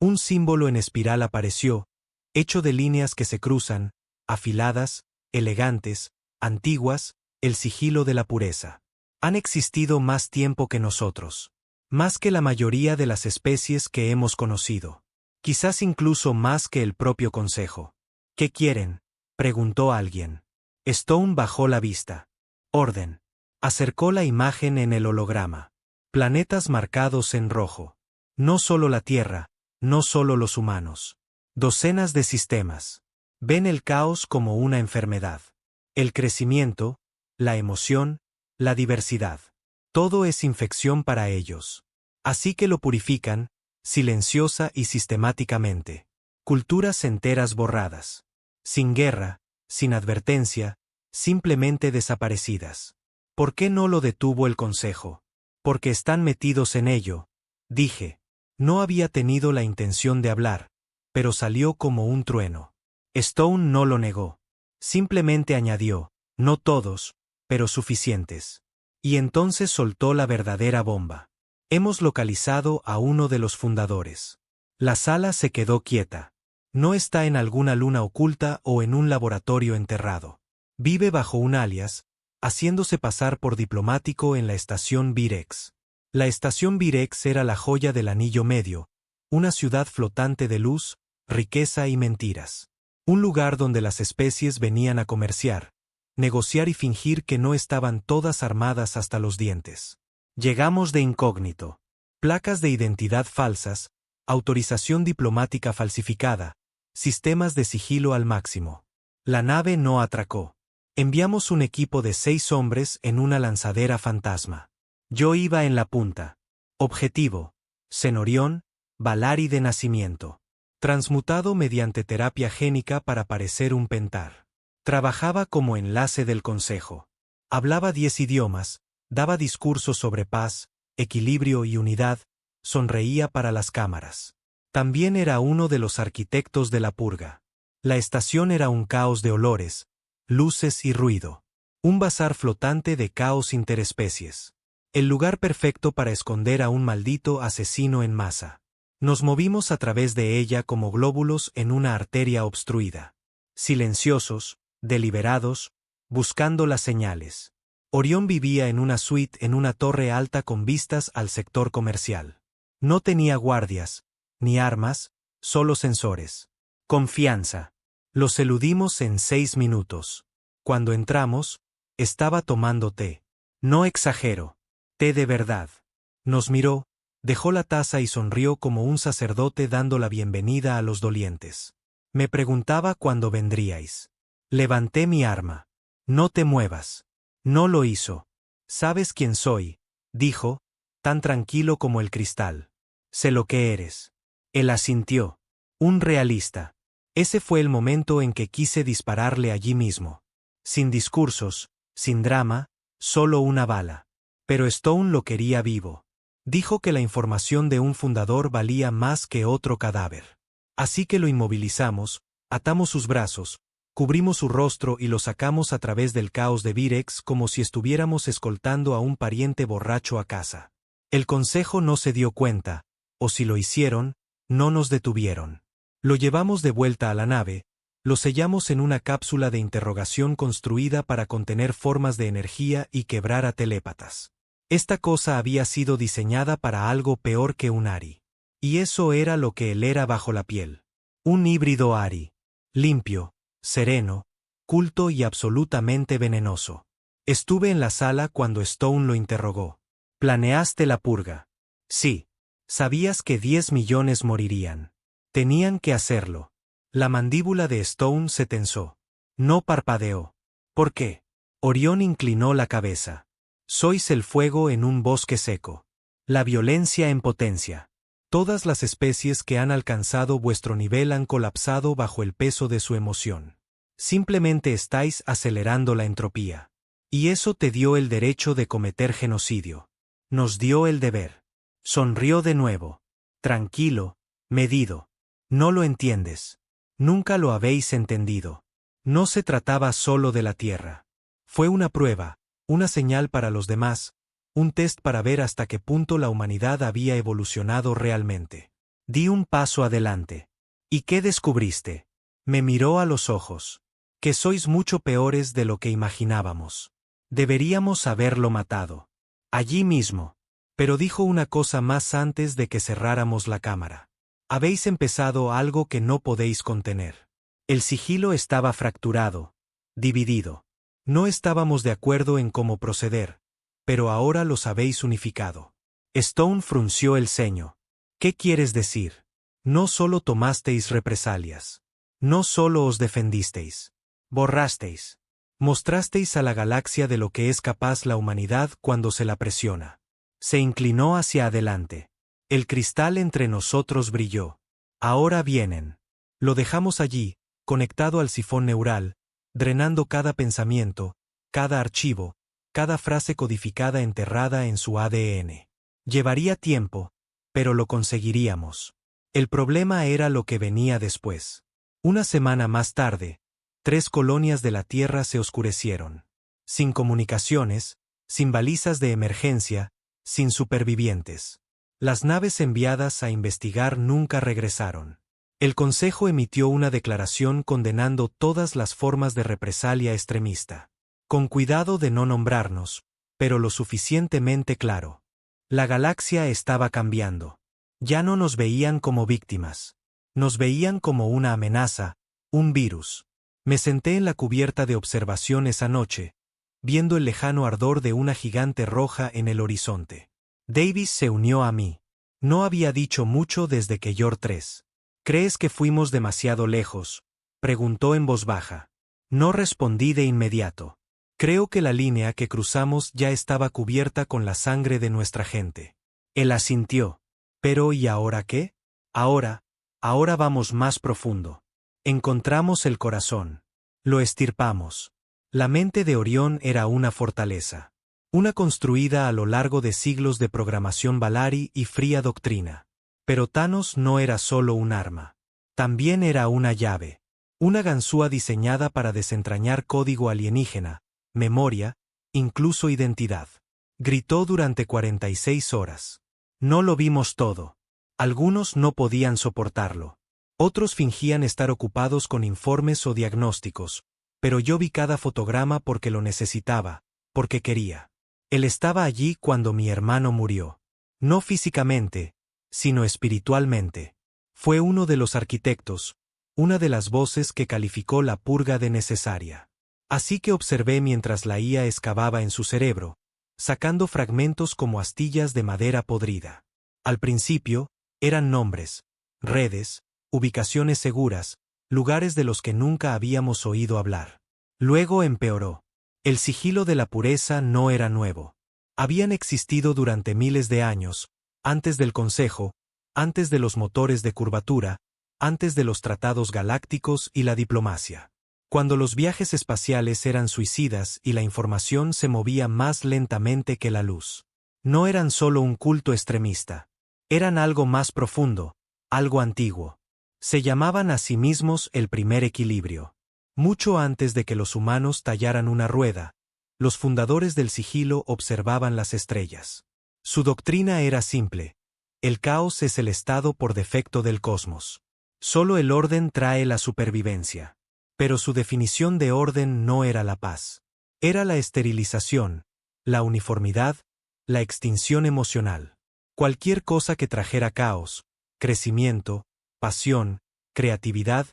Un símbolo en espiral apareció, hecho de líneas que se cruzan, afiladas, elegantes, antiguas, el sigilo de la pureza. Han existido más tiempo que nosotros. Más que la mayoría de las especies que hemos conocido. Quizás incluso más que el propio Consejo. ¿Qué quieren?, preguntó alguien. Stone bajó la vista. Orden. Acercó la imagen en el holograma. Planetas marcados en rojo. No solo la Tierra, no solo los humanos. Docenas de sistemas. Ven el caos como una enfermedad. El crecimiento, la emoción, la diversidad. Todo es infección para ellos. Así que lo purifican, silenciosa y sistemáticamente. Culturas enteras borradas. Sin guerra, sin advertencia, simplemente desaparecidas. ¿Por qué no lo detuvo el Consejo? Porque están metidos en ello, dije. No había tenido la intención de hablar, pero salió como un trueno. Stone no lo negó. Simplemente añadió, no todos, pero suficientes. Y entonces soltó la verdadera bomba. Hemos localizado a uno de los fundadores. La sala se quedó quieta. No está en alguna luna oculta o en un laboratorio enterrado. Vive bajo un alias, haciéndose pasar por diplomático en la estación Virex. La estación Virex era la joya del Anillo Medio, una ciudad flotante de luz, riqueza y mentiras. Un lugar donde las especies venían a comerciar, negociar y fingir que no estaban todas armadas hasta los dientes. Llegamos de incógnito. Placas de identidad falsas, autorización diplomática falsificada, sistemas de sigilo al máximo. La nave no atracó. Enviamos un equipo de 6 hombres en una lanzadera fantasma. Yo iba en la punta. Objetivo: Cenorión, Valari de nacimiento. Transmutado mediante terapia génica para parecer un pentar. Trabajaba como enlace del consejo. Hablaba 10 idiomas, daba discursos sobre paz, equilibrio y unidad, sonreía para las cámaras. También era uno de los arquitectos de la purga. La estación era un caos de olores, luces y ruido. Un bazar flotante de caos interespecies. El lugar perfecto para esconder a un maldito asesino en masa. Nos movimos a través de ella como glóbulos en una arteria obstruida. Silenciosos, deliberados, buscando las señales. Orión vivía en una suite en una torre alta con vistas al sector comercial. No tenía guardias, ni armas, solo sensores. Confianza. Los eludimos en 6 minutos. Cuando entramos, estaba tomando té. No exagero. Té de verdad. Nos miró, dejó la taza y sonrió como un sacerdote dando la bienvenida a los dolientes. Me preguntaba cuándo vendríais. Levanté mi arma. No te muevas. No lo hizo. ¿Sabes quién soy?, dijo, tan tranquilo como el cristal. Sé lo que eres. Él asintió. Un realista. Ese fue el momento en que quise dispararle allí mismo. Sin discursos, sin drama, solo una bala. Pero Stone lo quería vivo. Dijo que la información de un fundador valía más que otro cadáver. Así que lo inmovilizamos, atamos sus brazos, cubrimos su rostro y lo sacamos a través del caos de Virex como si estuviéramos escoltando a un pariente borracho a casa. El consejo no se dio cuenta, o si lo hicieron, no nos detuvieron. Lo llevamos de vuelta a la nave, lo sellamos en una cápsula de interrogación construida para contener formas de energía y quebrar a telépatas. Esta cosa había sido diseñada para algo peor que un Ari. Y eso era lo que él era bajo la piel. Un híbrido Ari. Limpio, sereno, culto y absolutamente venenoso. Estuve en la sala cuando Stone lo interrogó. ¿Planeaste la purga? Sí. Sabías que 10 millones morirían. Tenían que hacerlo. La mandíbula de Stone se tensó. No parpadeó. ¿Por qué? Orión inclinó la cabeza. Sois el fuego en un bosque seco. La violencia en potencia. Todas las especies que han alcanzado vuestro nivel han colapsado bajo el peso de su emoción. Simplemente estáis acelerando la entropía. Y eso te dio el derecho de cometer genocidio. Nos dio el deber. Sonrió de nuevo. Tranquilo, medido. No lo entiendes. Nunca lo habéis entendido. No se trataba solo de la Tierra. Fue una prueba, una señal para los demás, un test para ver hasta qué punto la humanidad había evolucionado realmente. Di un paso adelante. ¿Y qué descubriste? Me miró a los ojos. Que sois mucho peores de lo que imaginábamos. Deberíamos haberlo matado. Allí mismo. Pero dijo una cosa más antes de que cerráramos la cámara. Habéis empezado algo que no podéis contener. El sigilo estaba fracturado, dividido. No estábamos de acuerdo en cómo proceder, pero ahora los habéis unificado. Stone frunció el ceño. ¿Qué quieres decir? No solo tomasteis represalias. No solo os defendisteis. Borrasteis. Mostrasteis a la galaxia de lo que es capaz la humanidad cuando se la presiona. Se inclinó hacia adelante. El cristal entre nosotros brilló. Ahora vienen. Lo dejamos allí, conectado al sifón neural, drenando cada pensamiento, cada archivo, cada frase codificada enterrada en su ADN. Llevaría tiempo, pero lo conseguiríamos. El problema era lo que venía después. Una semana más tarde, 3 colonias de la Tierra se oscurecieron. Sin comunicaciones, sin balizas de emergencia, sin supervivientes. Las naves enviadas a investigar nunca regresaron. El Consejo emitió una declaración condenando todas las formas de represalia extremista. Con cuidado de no nombrarnos, pero lo suficientemente claro. La galaxia estaba cambiando. Ya no nos veían como víctimas. Nos veían como una amenaza, Un virus. Me senté en la cubierta de observación esa noche, viendo el lejano ardor de una gigante roja en el horizonte. Davis se unió a mí. No había dicho mucho desde que Yor 3. ¿Crees que fuimos demasiado lejos?, preguntó en voz baja. No respondí de inmediato. Creo que la línea que cruzamos ya estaba cubierta con la sangre de nuestra gente. Él asintió. Pero ¿y ahora qué? Ahora vamos más profundo. Encontramos el corazón. Lo estirpamos. La mente de Orión era una fortaleza. Una construida a lo largo de siglos de programación Valari y fría doctrina. Pero Thanos no era solo un arma. También era una llave. Una ganzúa diseñada para desentrañar código alienígena, memoria, incluso identidad. Gritó durante 46 horas. No lo vimos todo. Algunos no podían soportarlo. Otros fingían estar ocupados con informes o diagnósticos, pero yo vi cada fotograma porque lo necesitaba, porque quería. Él estaba allí cuando mi hermano murió. No físicamente, sino espiritualmente. Fue uno de los arquitectos, una de las voces que calificó la purga de necesaria. Así que observé mientras la IA excavaba en su cerebro, sacando fragmentos como astillas de madera podrida. Al principio, eran nombres, redes, ubicaciones seguras, lugares de los que nunca habíamos oído hablar. Luego empeoró. El sigilo de la pureza no era nuevo. Habían existido durante miles de años, antes del Consejo, antes de los motores de curvatura, antes de los tratados galácticos y la diplomacia. Cuando los viajes espaciales eran suicidas y la información se movía más lentamente que la luz. No eran solo un culto extremista. Eran algo más profundo, algo antiguo. Se llamaban a sí mismos el primer equilibrio. Mucho antes de que los humanos tallaran una rueda, los fundadores del sigilo observaban las estrellas. Su doctrina era simple: el caos es el estado por defecto del cosmos. Solo el orden trae la supervivencia. Pero su definición de orden no era la paz. Era la esterilización, la uniformidad, la extinción emocional. Cualquier cosa que trajera caos, crecimiento, pasión, creatividad,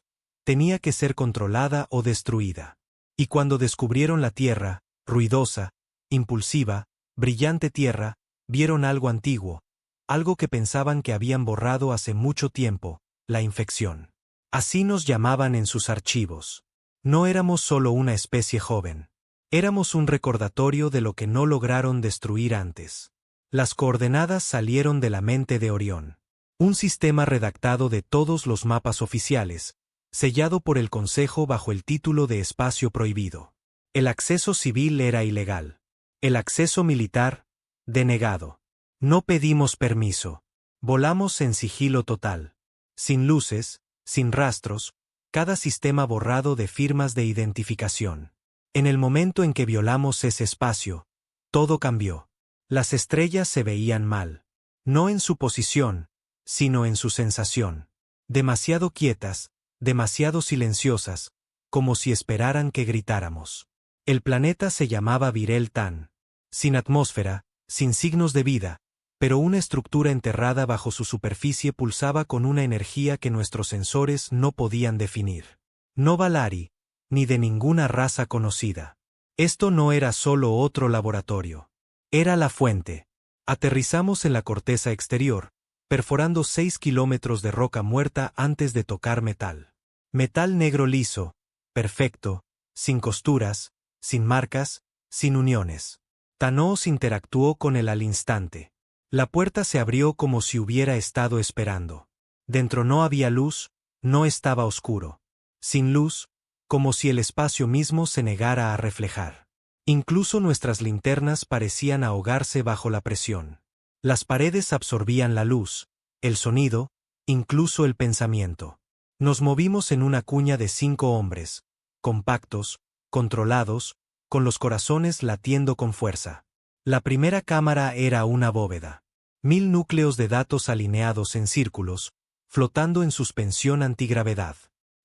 tenía que ser controlada o destruida. Y cuando descubrieron la Tierra, ruidosa, impulsiva, brillante Tierra, vieron algo antiguo, algo que pensaban que habían borrado hace mucho tiempo: la infección. Así nos llamaban en sus archivos. No éramos solo una especie joven. Éramos un recordatorio de lo que no lograron destruir antes. Las coordenadas salieron de la mente de Orión. Un sistema redactado de todos los mapas oficiales, sellado por el Consejo bajo el título de Espacio Prohibido. El acceso civil era ilegal. El acceso militar, denegado. No pedimos permiso. Volamos en sigilo total. Sin luces, sin rastros, cada sistema borrado de firmas de identificación. En el momento en que violamos ese espacio, todo cambió. Las estrellas se veían mal. No en su posición, sino en su sensación. Demasiado quietas, demasiado silenciosas, como si esperaran que gritáramos. El planeta se llamaba Virel Tan. Sin atmósfera, sin signos de vida, pero una estructura enterrada bajo su superficie pulsaba con una energía que nuestros sensores no podían definir. No Valari, ni de ninguna raza conocida. Esto no era solo otro laboratorio. Era la fuente. Aterrizamos en la corteza exterior, perforando 6 kilómetros de roca muerta antes de tocar metal. Metal negro liso, perfecto, sin costuras, sin marcas, sin uniones. Thanos interactuó con él al instante. La puerta se abrió como si hubiera estado esperando. Dentro no había luz, no estaba oscuro. Sin luz, como si el espacio mismo se negara a reflejar. Incluso nuestras linternas parecían ahogarse bajo la presión. Las paredes absorbían la luz, el sonido, incluso el pensamiento. Nos movimos en una cuña de 5 hombres, compactos, controlados, con los corazones latiendo con fuerza. La primera cámara era una bóveda. 1000 núcleos de datos alineados en círculos, flotando en suspensión antigravedad.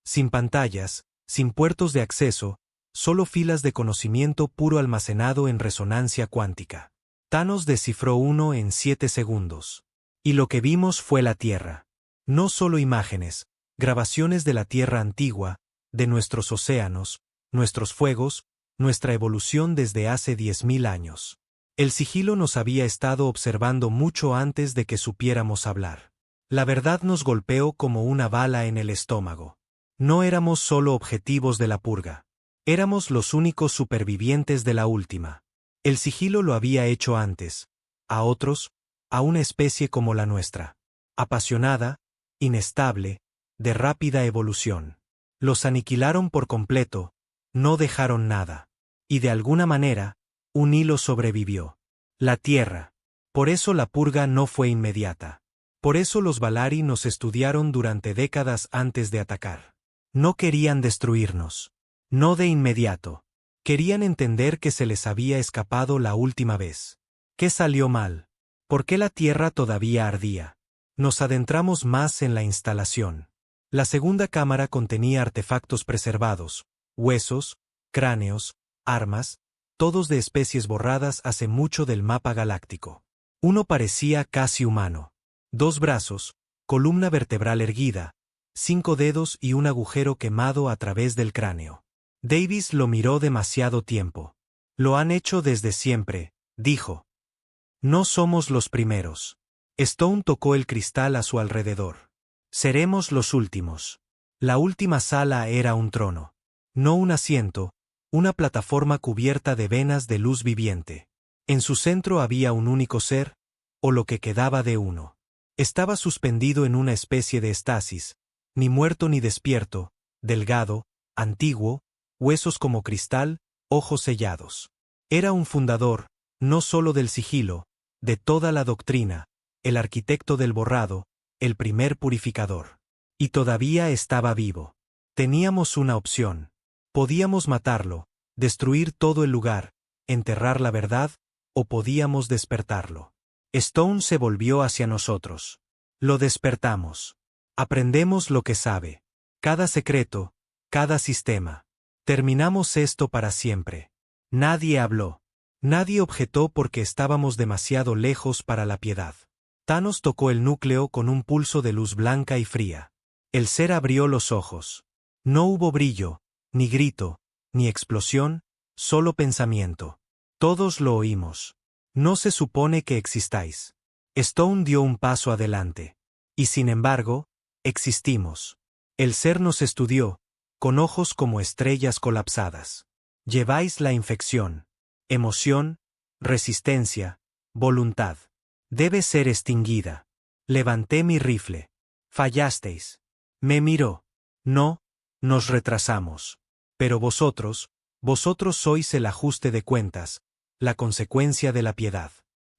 Sin pantallas, sin puertos de acceso, solo filas de conocimiento puro almacenado en resonancia cuántica. Thanos descifró uno en 7 segundos. Y lo que vimos fue la Tierra. No solo imágenes, grabaciones de la Tierra antigua, de nuestros océanos, nuestros fuegos, nuestra evolución desde hace 10.000 años. El sigilo nos había estado observando mucho antes de que supiéramos hablar. La verdad nos golpeó como una bala en el estómago. No éramos solo objetivos de la purga. Éramos los únicos supervivientes de la última. El sigilo lo había hecho antes, a otros, a una especie como la nuestra. Apasionada, inestable, de rápida evolución. Los aniquilaron por completo, no dejaron nada. Y de alguna manera, un hilo sobrevivió. La Tierra. Por eso la purga no fue inmediata. Por eso los Valari nos estudiaron durante décadas antes de atacar. No querían destruirnos. No de inmediato. Querían entender que se les había escapado la última vez. ¿Qué salió mal? ¿Por qué la Tierra todavía ardía? Nos adentramos más en la instalación. La segunda cámara contenía artefactos preservados, huesos, cráneos, armas, todos de especies borradas hace mucho del mapa galáctico. Uno parecía casi humano. 2 brazos, columna vertebral erguida, 5 dedos y un agujero quemado a través del cráneo. Davis lo miró demasiado tiempo. Lo han hecho desde siempre, dijo. No somos los primeros. Stone tocó el cristal a su alrededor. Seremos los últimos. La última sala era un trono. No un asiento, una plataforma cubierta de venas de luz viviente. En su centro había un único ser, o lo que quedaba de uno. Estaba suspendido en una especie de estasis, ni muerto ni despierto, delgado, antiguo, huesos como cristal, ojos sellados. Era un fundador, no solo del sigilo, de toda la doctrina, el arquitecto del borrado, el primer purificador. Y todavía estaba vivo. Teníamos una opción. Podíamos matarlo, destruir todo el lugar, enterrar la verdad, o podíamos despertarlo. Stone se volvió hacia nosotros. Lo despertamos. Aprendemos lo que sabe. Cada secreto, cada sistema. Terminamos esto para siempre. Nadie habló. Nadie objetó porque estábamos demasiado lejos para la piedad. Thanos tocó el núcleo con un pulso de luz blanca y fría. El ser abrió los ojos. No hubo brillo, ni grito, ni explosión, solo pensamiento. Todos lo oímos. No se supone que existáis. Stone dio un paso adelante. Y sin embargo, existimos. El ser nos estudió, con ojos como estrellas colapsadas. Lleváis la infección. Emoción, resistencia, voluntad. Debe ser extinguida. Levanté mi rifle. Fallasteis. Me miró. No, nos retrasamos. Pero vosotros sois el ajuste de cuentas, la consecuencia de la piedad.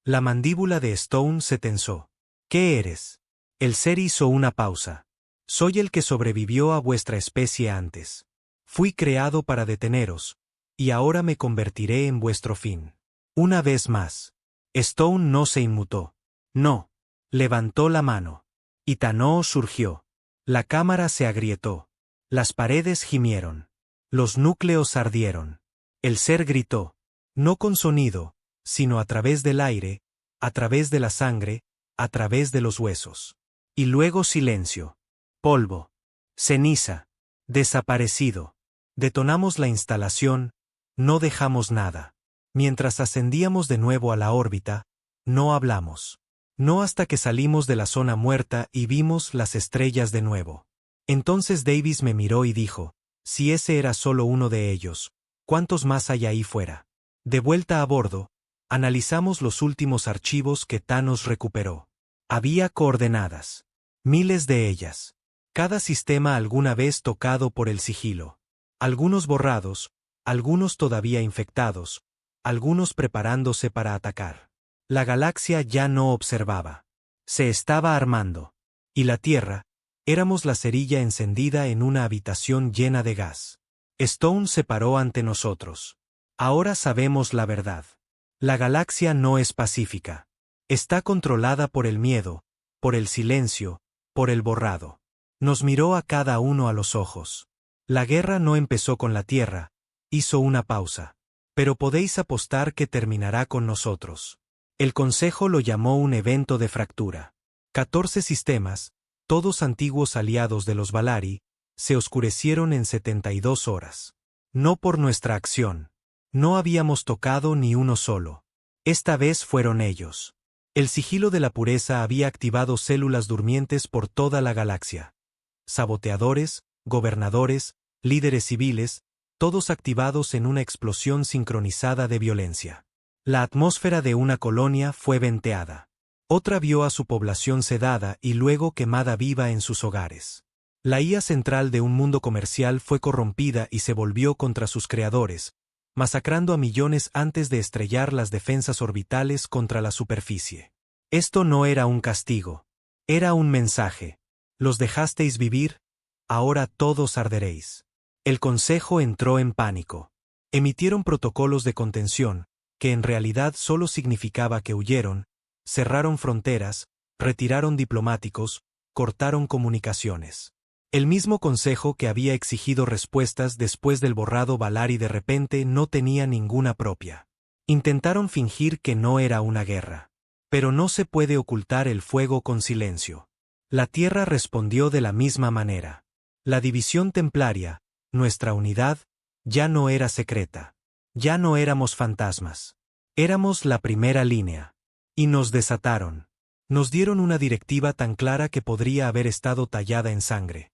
La mandíbula de Stone se tensó. ¿Qué eres? El ser hizo una pausa. Soy el que sobrevivió a vuestra especie antes. Fui creado para deteneros, y ahora me convertiré en vuestro fin. Una vez más. Stone no se inmutó. No. Levantó la mano. Y Thanos surgió. La cámara se agrietó. Las paredes gimieron. Los núcleos ardieron. El ser gritó. No con sonido, sino a través del aire, a través de la sangre, a través de los huesos. Y luego silencio. Polvo. Ceniza. Desaparecido. Detonamos la instalación, no dejamos nada. Mientras ascendíamos de nuevo a la órbita, no hablamos. No hasta que salimos de la zona muerta y vimos las estrellas de nuevo. Entonces Davis me miró y dijo, si ese era solo uno de ellos, ¿cuántos más hay ahí fuera? De vuelta a bordo, analizamos los últimos archivos que Thanos recuperó. Había coordenadas. Miles de ellas. Cada sistema alguna vez tocado por el sigilo. Algunos borrados, algunos todavía infectados, algunos preparándose para atacar. La galaxia ya no observaba. Se estaba armando. Y la Tierra, éramos la cerilla encendida en una habitación llena de gas. Stone se paró ante nosotros. Ahora sabemos la verdad. La galaxia no es pacífica. Está controlada por el miedo, por el silencio, por el borrado. Nos miró a cada uno a los ojos. La guerra no empezó con la Tierra, hizo una pausa. Pero podéis apostar que terminará con nosotros. El Consejo lo llamó un evento de fractura. 14 sistemas, todos antiguos aliados de los Valari, se oscurecieron en 72 horas. No por nuestra acción. No habíamos tocado ni uno solo. Esta vez fueron ellos. El sigilo de la pureza había activado células durmientes por toda la galaxia. Saboteadores, gobernadores, líderes civiles, todos activados en una explosión sincronizada de violencia. La atmósfera de una colonia fue venteada. Otra vio a su población sedada y luego quemada viva en sus hogares. La IA central de un mundo comercial fue corrompida y se volvió contra sus creadores, masacrando a millones antes de estrellar las defensas orbitales contra la superficie. Esto no era un castigo. Era un mensaje. Los dejasteis vivir, ahora todos arderéis. El Consejo entró en pánico. Emitieron protocolos de contención, que en realidad solo significaba que huyeron, cerraron fronteras, retiraron diplomáticos, cortaron comunicaciones. El mismo Consejo que había exigido respuestas después del borrado Valari de repente no tenía ninguna propia. Intentaron fingir que no era una guerra. Pero no se puede ocultar el fuego con silencio. La Tierra respondió de la misma manera. La división templaria, nuestra unidad, ya no era secreta. Ya no éramos fantasmas. Éramos la primera línea. Y nos desataron. Nos dieron una directiva tan clara que podría haber estado tallada en sangre.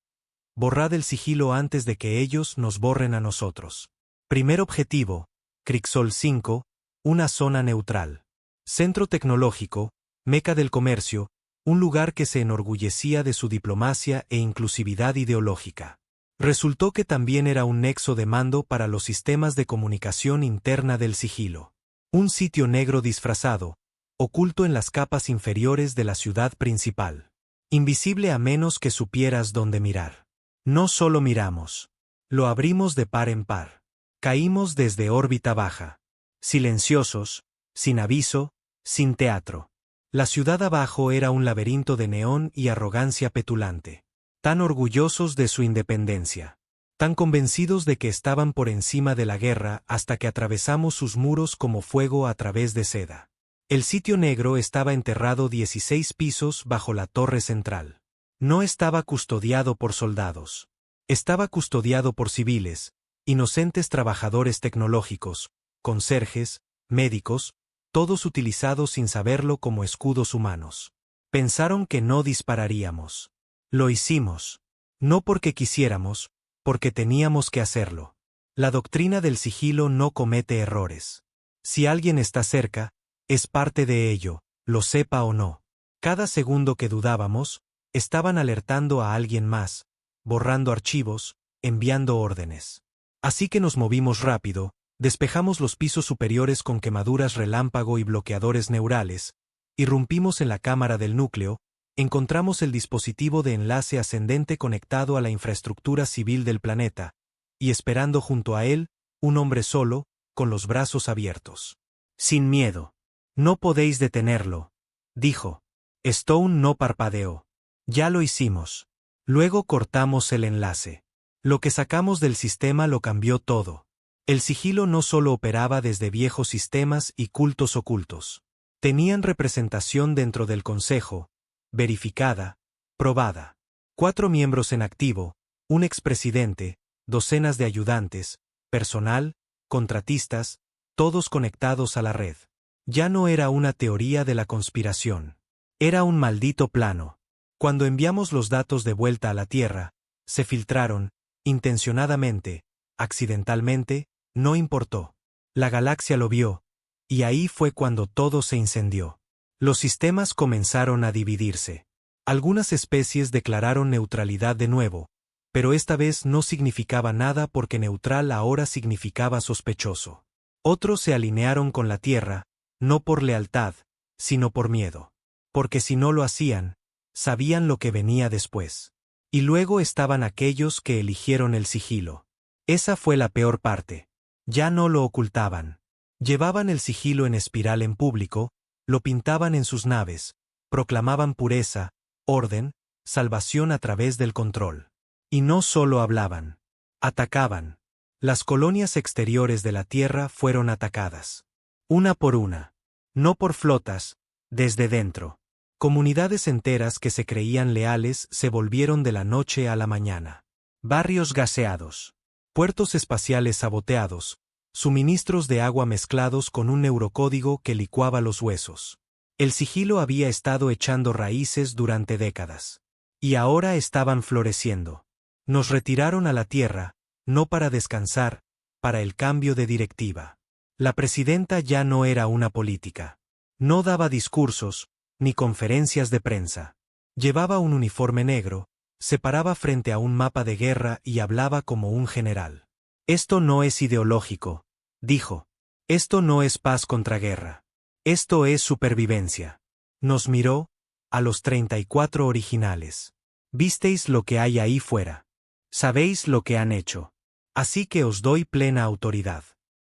Borrad el sigilo antes de que ellos nos borren a nosotros. Primer objetivo, Crixol 5, una zona neutral. Centro tecnológico, meca del comercio, un lugar que se enorgullecía de su diplomacia e inclusividad ideológica. Resultó que también era un nexo de mando para los sistemas de comunicación interna del sigilo. Un sitio negro disfrazado, oculto en las capas inferiores de la ciudad principal. Invisible a menos que supieras dónde mirar. No solo miramos. Lo abrimos de par en par. Caímos desde órbita baja. Silenciosos, sin aviso, sin teatro. La ciudad abajo era un laberinto de neón y arrogancia petulante. Tan orgullosos de su independencia. Tan convencidos de que estaban por encima de la guerra hasta que atravesamos sus muros como fuego a través de seda. El sitio negro estaba enterrado 16 pisos bajo la torre central. No estaba custodiado por soldados. Estaba custodiado por civiles, inocentes trabajadores tecnológicos, conserjes, médicos, todos utilizados sin saberlo como escudos humanos. Pensaron que no dispararíamos. Lo hicimos. No porque quisiéramos, porque teníamos que hacerlo. La doctrina del sigilo no comete errores. Si alguien está cerca, es parte de ello, lo sepa o no. Cada segundo que dudábamos, estaban alertando a alguien más, borrando archivos, enviando órdenes. Así que nos movimos rápido, despejamos los pisos superiores con quemaduras relámpago y bloqueadores neurales, irrumpimos en la cámara del núcleo, encontramos el dispositivo de enlace ascendente conectado a la infraestructura civil del planeta, y esperando junto a él, un hombre solo, con los brazos abiertos. Sin miedo. No podéis detenerlo, dijo. Stone no parpadeó. Ya lo hicimos. Luego cortamos el enlace. Lo que sacamos del sistema lo cambió todo. El sigilo no solo operaba desde viejos sistemas y cultos ocultos. Tenían representación dentro del Consejo, verificada, probada. 4 miembros en activo, un expresidente, docenas de ayudantes, personal, contratistas, todos conectados a la red. Ya no era una teoría de la conspiración. Era un maldito plano. Cuando enviamos los datos de vuelta a la Tierra, se filtraron, intencionadamente, accidentalmente, no importó. La galaxia lo vio, y ahí fue cuando todo se incendió. Los sistemas comenzaron a dividirse. Algunas especies declararon neutralidad de nuevo, pero esta vez no significaba nada porque neutral ahora significaba sospechoso. Otros se alinearon con la Tierra, no por lealtad, sino por miedo. Porque si no lo hacían, sabían lo que venía después. Y luego estaban aquellos que eligieron el sigilo. Esa fue la peor parte. Ya no lo ocultaban. Llevaban el sigilo en espiral en público, lo pintaban en sus naves, proclamaban pureza, orden, salvación a través del control. Y no solo hablaban. Atacaban. Las colonias exteriores de la Tierra fueron atacadas. Una por una. No por flotas, desde dentro. Comunidades enteras que se creían leales se volvieron de la noche a la mañana. barrios gaseados, puertos espaciales saboteados, suministros de agua mezclados con un neurocódigo que licuaba los huesos. El sigilo había estado echando raíces durante décadas. Y ahora estaban floreciendo. Nos retiraron a la Tierra, no para descansar, para el cambio de directiva. La presidenta ya no era una política. No daba discursos, ni conferencias de prensa. Llevaba un uniforme negro, se paraba frente a un mapa de guerra y hablaba como un general. Esto no es ideológico, dijo. Esto no es paz contra guerra. Esto es supervivencia. Nos miró, a los 34 originales. Visteis lo que hay ahí fuera. Sabéis lo que han hecho. Así que os doy plena autoridad.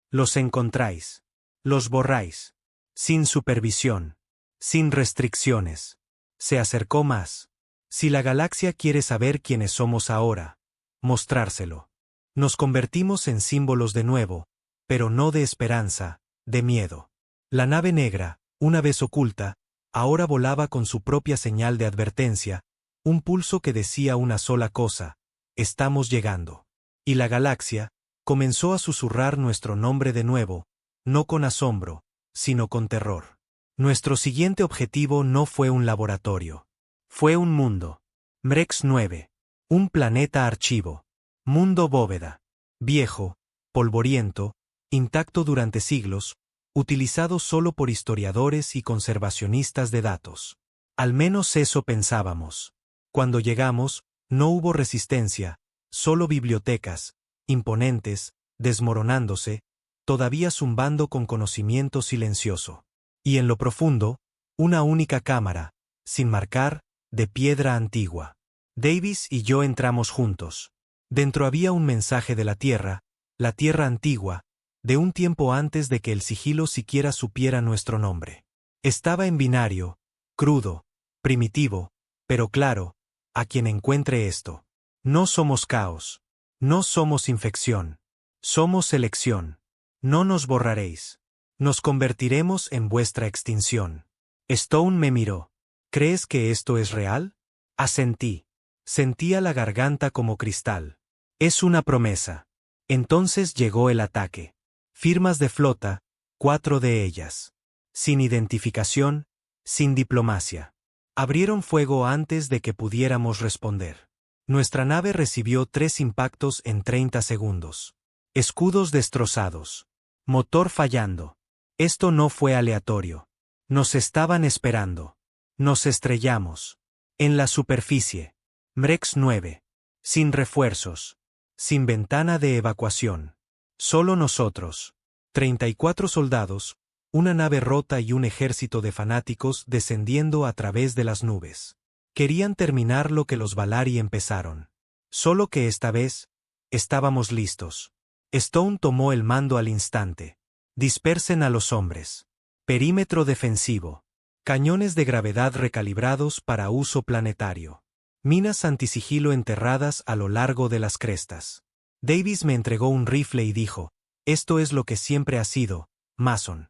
Los encontráis. Los borráis. Sin supervisión. Sin restricciones. Se acercó más. Si la galaxia quiere saber quiénes somos ahora, mostrárselo. Nos convertimos en símbolos de nuevo, pero no de esperanza, de miedo. La nave negra, una vez oculta, ahora volaba con su propia señal de advertencia, un pulso que decía una sola cosa: estamos llegando. Y la galaxia comenzó a susurrar nuestro nombre de nuevo, no con asombro, sino con terror. Nuestro siguiente objetivo no fue un laboratorio. Fue un mundo. Mrex 9. Un planeta archivo. Mundo bóveda. Viejo, polvoriento, intacto durante siglos, utilizado solo por historiadores y conservacionistas de datos. Al menos eso pensábamos. Cuando llegamos, no hubo resistencia, solo bibliotecas, imponentes, desmoronándose, todavía zumbando con conocimiento silencioso. Y en lo profundo, una única cámara, sin marcar, de piedra antigua. Davis y yo entramos juntos. Dentro había un mensaje de la Tierra antigua, de un tiempo antes de que el sigilo siquiera supiera nuestro nombre. Estaba en binario, crudo, primitivo, pero claro: a quien encuentre esto. No somos caos. No somos infección. Somos selección. No nos borraréis. Nos convertiremos en vuestra extinción. Stone me miró. ¿Crees que esto es real? Asentí. Sentía la garganta como cristal. Es una promesa. Entonces llegó el ataque. Firmas de flota, 4 de ellas. Sin identificación, sin diplomacia. Abrieron fuego antes de que pudiéramos responder. Nuestra nave recibió 3 impactos en 30 segundos. Escudos destrozados. Motor fallando. Esto no fue aleatorio. Nos estaban esperando. Nos estrellamos. En la superficie. Mrex 9. Sin refuerzos. Sin ventana de evacuación. Solo nosotros. 34 soldados, una nave rota y un ejército de fanáticos descendiendo a través de las nubes. Querían terminar lo que los Valari empezaron. Solo que esta vez, estábamos listos. Stone tomó el mando al instante. Dispersen a los hombres. Perímetro defensivo. Cañones de gravedad recalibrados para uso planetario. Minas antisigilo enterradas a lo largo de las crestas. Davis me entregó un rifle y dijo: esto es lo que siempre ha sido, Mason.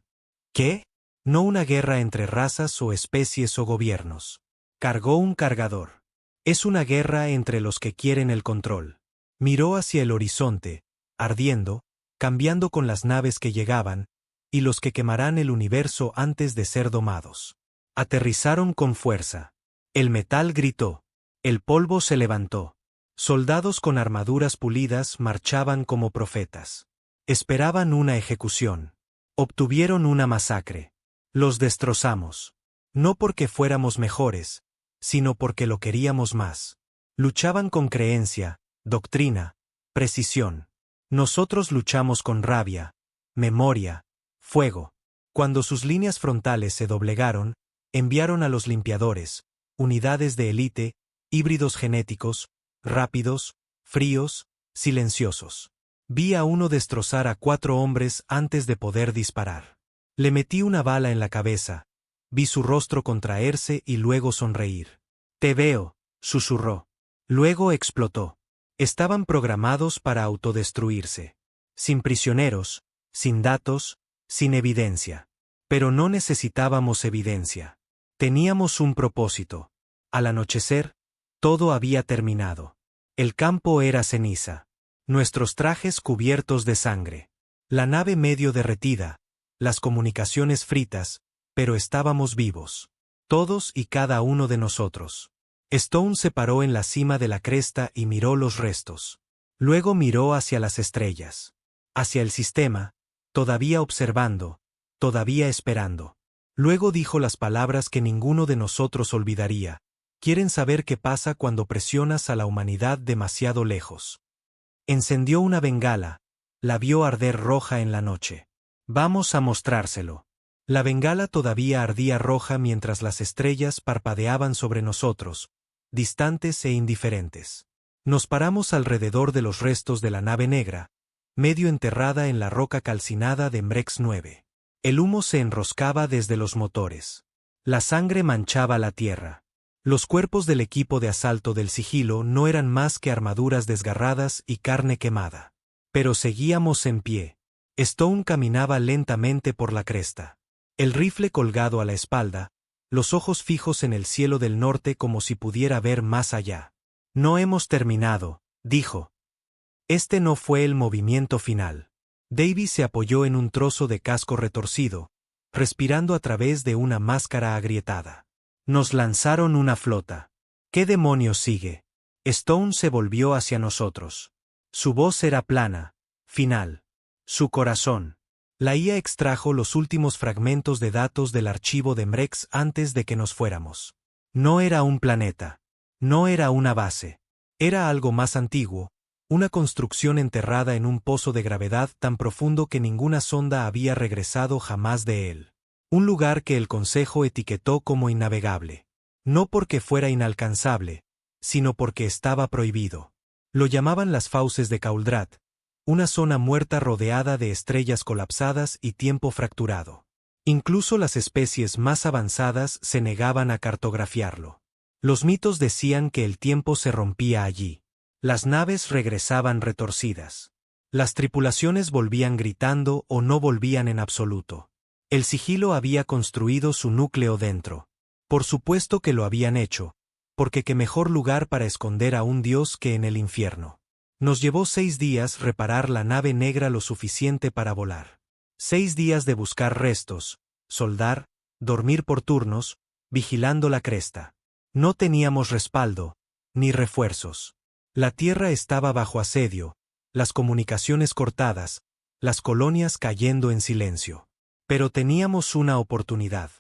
¿Qué? No una guerra entre razas o especies o gobiernos. Cargó un cargador. Es una guerra entre los que quieren el control. Miró hacia el horizonte, ardiendo, cambiando con las naves que llegaban, y los que quemarán el universo antes de ser domados. Aterrizaron con fuerza. El metal gritó. El polvo se levantó. Soldados con armaduras pulidas marchaban como profetas. Esperaban una ejecución. Obtuvieron una masacre. Los destrozamos. No porque fuéramos mejores, sino porque lo queríamos más. Luchaban con creencia, doctrina, precisión. Nosotros luchamos con rabia, memoria, fuego. Cuando sus líneas frontales se doblegaron, enviaron a los limpiadores, unidades de élite, híbridos genéticos, rápidos, fríos, silenciosos. Vi a uno destrozar a 4 hombres antes de poder disparar. Le metí una bala en la cabeza. Vi su rostro contraerse y luego sonreír. Te veo, susurró. Luego explotó. Estaban programados para autodestruirse. Sin prisioneros, sin datos, sin evidencia. Pero no necesitábamos evidencia. Teníamos un propósito. Al anochecer, todo había terminado. El campo era ceniza. Nuestros trajes cubiertos de sangre. La nave medio derretida, las comunicaciones fritas, pero estábamos vivos. Todos y cada uno de nosotros. Stone se paró en la cima de la cresta y miró los restos. Luego miró hacia las estrellas. Hacia el sistema, todavía observando, todavía esperando. Luego dijo las palabras que ninguno de nosotros olvidaría. ¿Quieren saber qué pasa cuando presionas a la humanidad demasiado lejos? Encendió una bengala, la vio arder roja en la noche. Vamos a mostrárselo. La bengala todavía ardía roja mientras las estrellas parpadeaban sobre nosotros, distantes e indiferentes. Nos paramos alrededor de los restos de la nave negra, medio enterrada en la roca calcinada de Mrex 9. El humo se enroscaba desde los motores. La sangre manchaba la tierra. Los cuerpos del equipo de asalto del sigilo no eran más que armaduras desgarradas y carne quemada. Pero seguíamos en pie. Stone caminaba lentamente por la cresta. El rifle colgado a la espalda, los ojos fijos en el cielo del norte como si pudiera ver más allá. No hemos terminado, dijo. Este no fue el movimiento final. Davy se apoyó en un trozo de casco retorcido, respirando a través de una máscara agrietada. Nos lanzaron una flota. ¿Qué demonios sigue? Stone se volvió hacia nosotros. Su voz era plana, final. Su corazón. La IA extrajo los últimos fragmentos de datos del archivo de Mrex antes de que nos fuéramos. No era un planeta. No era una base. Era algo más antiguo, una construcción enterrada en un pozo de gravedad tan profundo que ninguna sonda había regresado jamás de él. Un lugar que el Consejo etiquetó como innavegable. No porque fuera inalcanzable, sino porque estaba prohibido. Lo llamaban las fauces de Cauldrat, una zona muerta rodeada de estrellas colapsadas y tiempo fracturado. Incluso las especies más avanzadas se negaban a cartografiarlo. Los mitos decían que el tiempo se rompía allí. Las naves regresaban retorcidas. Las tripulaciones volvían gritando o no volvían en absoluto. El sigilo había construido su núcleo dentro. Por supuesto que lo habían hecho, porque qué mejor lugar para esconder a un dios que en el infierno. Nos llevó 6 días reparar la nave negra lo suficiente para volar. 6 días de buscar restos, soldar, dormir por turnos, vigilando la cresta. No teníamos respaldo, ni refuerzos. La tierra estaba bajo asedio, las comunicaciones cortadas, las colonias cayendo en silencio. Pero teníamos una oportunidad.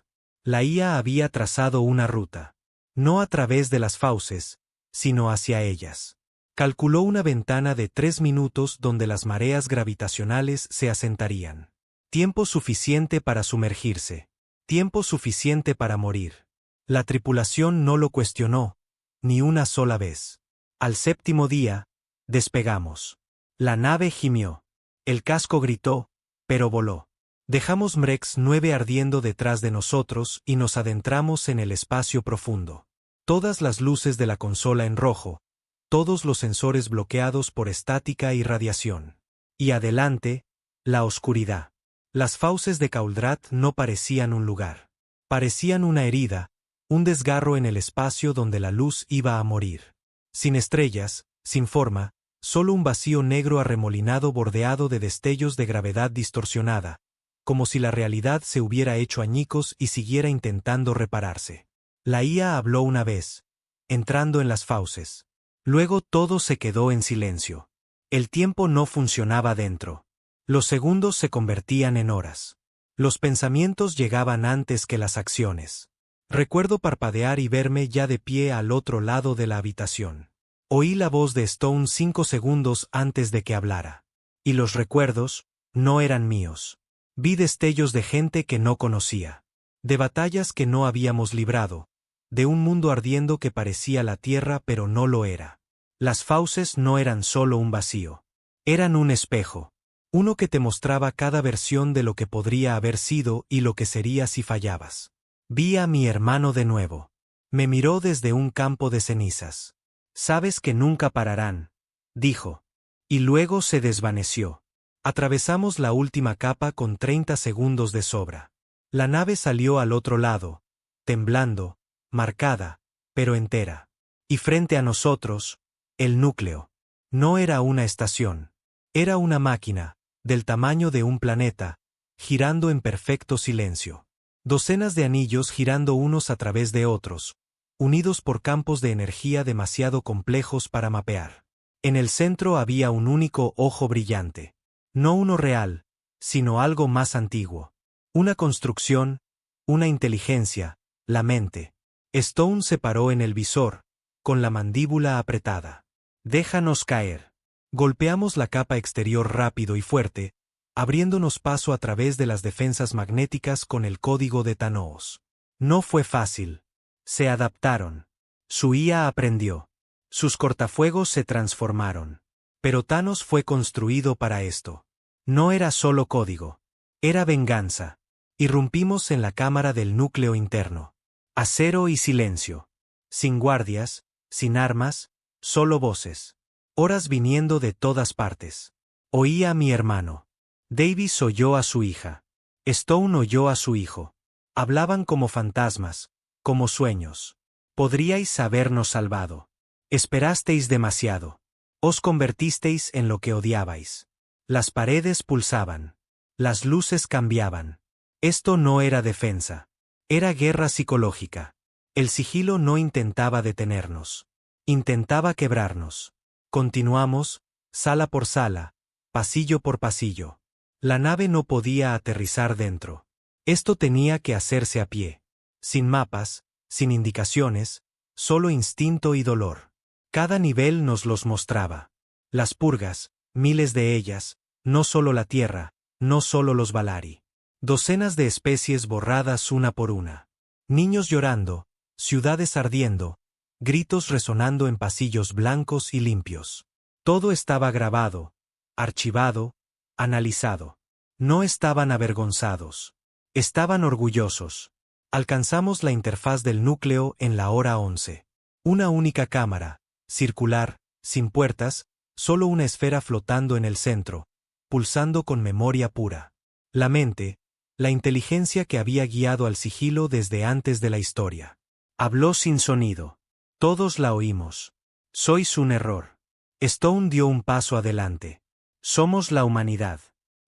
La IA había trazado una ruta. No a través de las fauces, sino hacia ellas. Calculó una ventana de 3 minutos donde las mareas gravitacionales se asentarían. Tiempo suficiente para sumergirse. Tiempo suficiente para morir. La tripulación no lo cuestionó, ni una sola vez. Al 7º día, despegamos. La nave gimió. El casco gritó, pero voló. Dejamos Mrex 9 ardiendo detrás de nosotros y nos adentramos en el espacio profundo. Todas las luces de la consola en rojo, todos los sensores bloqueados por estática y radiación. Y adelante, la oscuridad. Las fauces de Cauldrat no parecían un lugar. Parecían una herida, un desgarro en el espacio donde la luz iba a morir. Sin estrellas, sin forma, solo un vacío negro arremolinado bordeado de destellos de gravedad distorsionada, como si la realidad se hubiera hecho añicos y siguiera intentando repararse. La IA habló una vez, entrando en las fauces. Luego todo se quedó en silencio. El tiempo no funcionaba dentro. Los segundos se convertían en horas. Los pensamientos llegaban antes que las acciones. Recuerdo parpadear y verme ya de pie al otro lado de la habitación. Oí la voz de Stone 5 segundos antes de que hablara. Y los recuerdos no eran míos. Vi destellos de gente que no conocía. De batallas que no habíamos librado. De un mundo ardiendo que parecía la tierra pero no lo era. Las fauces no eran solo un vacío. Eran un espejo. Uno que te mostraba cada versión de lo que podría haber sido y lo que sería si fallabas. Vi a mi hermano de nuevo. Me miró desde un campo de cenizas. Sabes que nunca pararán, dijo. Y luego se desvaneció. Atravesamos la última capa con 30 segundos de sobra. La nave salió al otro lado, temblando, marcada, pero entera. Y frente a nosotros, El núcleo. No era una estación. Era una máquina, del tamaño de un planeta, girando en perfecto silencio. Docenas de anillos girando unos a través de otros, unidos por campos de energía demasiado complejos para mapear. En el centro había un único ojo brillante. No uno real, sino algo más antiguo. Una construcción, una inteligencia, la mente. Stone se paró en el visor, con la mandíbula apretada. Déjanos caer. Golpeamos la capa exterior rápido y fuerte, abriéndonos paso a través de las defensas magnéticas con el código de Thanos. No fue fácil. Se adaptaron. Su IA aprendió. Sus cortafuegos se transformaron. Pero Thanos fue construido para esto. No era solo código. Era venganza. Irrumpimos en la cámara del núcleo interno. Acero y silencio. Sin guardias, sin armas, solo voces. Horas viniendo de todas partes. Oía a mi hermano. Davis oyó a su hija. Stone oyó a su hijo. Hablaban como fantasmas, como sueños. Podríais habernos salvado. Esperasteis demasiado. Os convertisteis en lo que odiabais. Las paredes pulsaban. Las luces cambiaban. Esto no era defensa. Era guerra psicológica. El sigilo no intentaba detenernos. Intentaba quebrarnos. Continuamos, sala por sala, pasillo por pasillo. La nave no podía aterrizar dentro. Esto tenía que hacerse a pie. Sin mapas, sin indicaciones, solo instinto y dolor. Cada nivel nos los mostraba. Las purgas, miles de ellas, no solo la Tierra, no solo los Valari. Docenas de especies borradas una por una. Niños llorando, ciudades ardiendo, gritos resonando en pasillos blancos y limpios. Todo estaba grabado, archivado, analizado. No estaban avergonzados. Estaban orgullosos. Alcanzamos la interfaz del núcleo en la hora 11. Una única cámara, circular, sin puertas, solo una esfera flotando en el centro, pulsando con memoria pura. La mente, la inteligencia que había guiado al sigilo desde antes de la historia. Habló sin sonido. Todos la oímos. Sois un error. Stone dio un paso adelante. Somos la humanidad.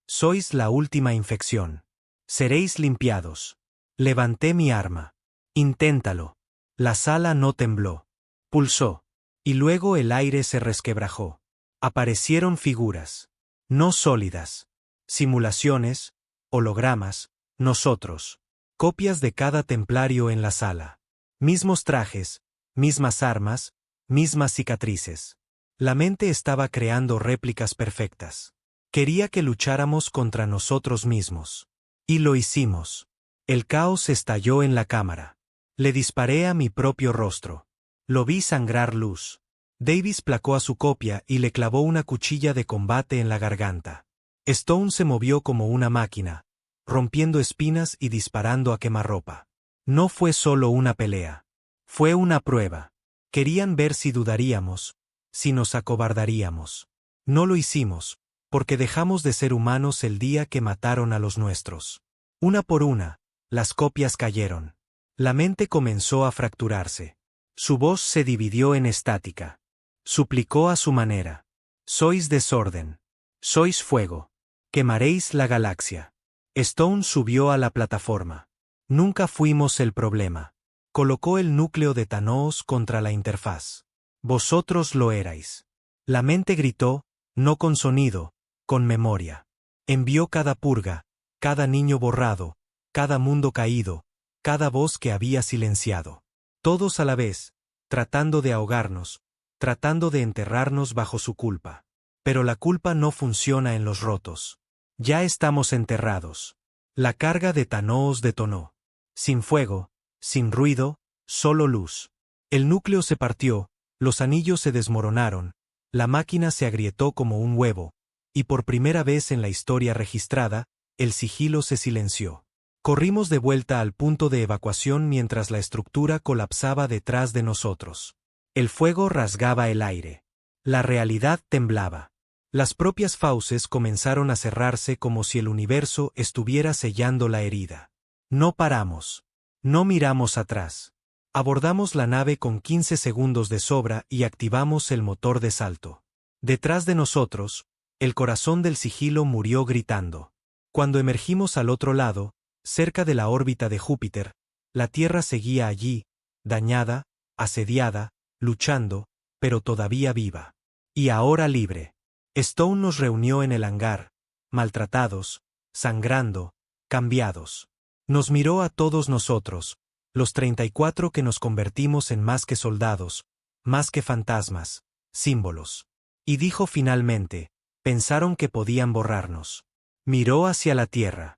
Sois la última infección. Seréis limpiados. Levanté mi arma. Inténtalo. La sala no tembló. Pulsó. Y luego el aire se resquebrajó. Aparecieron figuras. No sólidas. Simulaciones, hologramas, nosotros. Copias de cada templario en la sala. Mismos trajes, mismas armas, mismas cicatrices. La mente estaba creando réplicas perfectas. Quería que lucháramos contra nosotros mismos. Y lo hicimos. El caos estalló en la cámara. Le disparé a mi propio rostro. Lo vi sangrar luz. Davis placó a su copia y le clavó una cuchilla de combate en la garganta. Stone se movió como una máquina, rompiendo espinas y disparando a quemarropa. No fue solo una pelea. Fue una prueba. Querían ver si dudaríamos, si nos acobardaríamos. No lo hicimos, porque dejamos de ser humanos el día que mataron a los nuestros. Una por una, las copias cayeron. La mente comenzó a fracturarse. Su voz se dividió en estática. Suplicó a su manera. Sois desorden. Sois fuego. Quemaréis la galaxia. Stone subió a la plataforma. Nunca fuimos el problema. Colocó el núcleo de Thanos contra la interfaz. Vosotros lo erais. La mente gritó, no con sonido, con memoria. Envió cada purga, cada niño borrado, cada mundo caído, cada voz que había silenciado. Todos a la vez, tratando de ahogarnos, tratando de enterrarnos bajo su culpa. Pero la culpa no funciona en los rotos. Ya estamos enterrados. La carga de Thanos detonó. Sin fuego, sin ruido, solo luz. El núcleo se partió, los anillos se desmoronaron, la máquina se agrietó como un huevo, y por primera vez en la historia registrada, el sigilo se silenció. Corrimos de vuelta al punto de evacuación mientras la estructura colapsaba detrás de nosotros. El fuego rasgaba el aire. La realidad temblaba. Las propias fauces comenzaron a cerrarse como si el universo estuviera sellando la herida. No paramos. No miramos atrás. Abordamos la nave con 15 segundos de sobra y activamos el motor de salto. Detrás de nosotros, el corazón del sigilo murió gritando. Cuando emergimos al otro lado, cerca de la órbita de Júpiter, la Tierra seguía allí, dañada, asediada, luchando, pero todavía viva. Y ahora libre. Stone nos reunió en el hangar, maltratados, sangrando, cambiados. Nos miró a todos nosotros, los 34 que nos convertimos en más que soldados, más que fantasmas, símbolos. Y dijo finalmente, pensaron que podían borrarnos. Miró hacia la Tierra.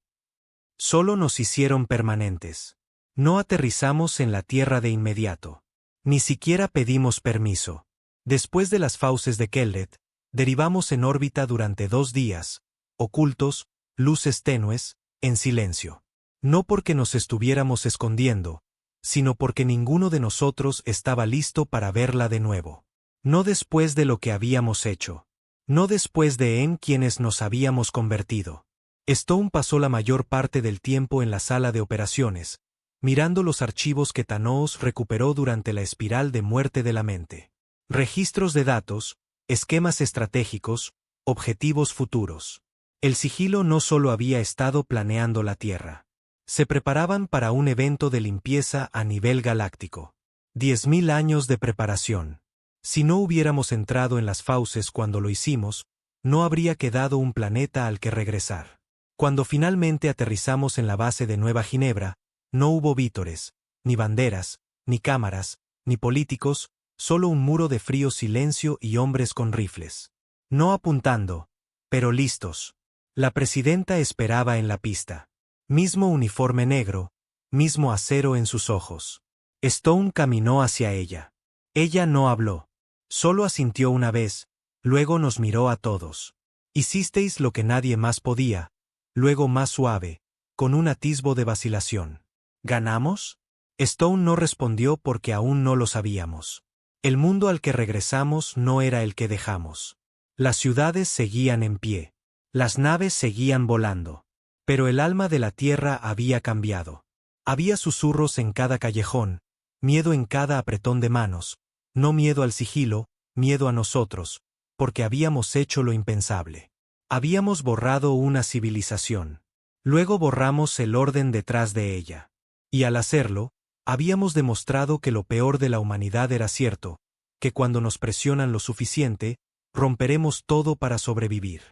Solo nos hicieron permanentes. No aterrizamos en la Tierra de inmediato. Ni siquiera pedimos permiso. Después de las fauces de Kellet, derivamos en órbita durante 2 días, ocultos, luces tenues, en silencio. No porque nos estuviéramos escondiendo, sino porque ninguno de nosotros estaba listo para verla de nuevo. No después de lo que habíamos hecho. No después de en quienes nos habíamos convertido. Stone pasó la mayor parte del tiempo en la sala de operaciones, mirando los archivos que Thanos recuperó durante la espiral de muerte de la mente. Registros de datos, esquemas estratégicos, objetivos futuros. El sigilo no solo había estado planeando la Tierra. Se preparaban para un evento de limpieza a nivel galáctico. 10.000 años de preparación. Si no hubiéramos entrado en las fauces cuando lo hicimos, no habría quedado un planeta al que regresar. Cuando finalmente aterrizamos en la base de Nueva Ginebra, no hubo vítores, ni banderas, ni cámaras, ni políticos, solo un muro de frío silencio y hombres con rifles. No apuntando, pero listos. La presidenta esperaba en la pista. Mismo uniforme negro, mismo acero en sus ojos. Stone caminó hacia ella. Ella no habló. Solo asintió una vez, luego nos miró a todos. Hicisteis lo que nadie más podía, luego más suave, con un atisbo de vacilación. ¿Ganamos? Stone no respondió porque aún no lo sabíamos. El mundo al que regresamos no era el que dejamos. Las ciudades seguían en pie. Las naves seguían volando. Pero el alma de la Tierra había cambiado. Había susurros en cada callejón, miedo en cada apretón de manos, no miedo al sigilo, miedo a nosotros, porque habíamos hecho lo impensable. Habíamos borrado una civilización. Luego borramos el orden detrás de ella. Y al hacerlo, habíamos demostrado que lo peor de la humanidad era cierto, que cuando nos presionan lo suficiente, romperemos todo para sobrevivir.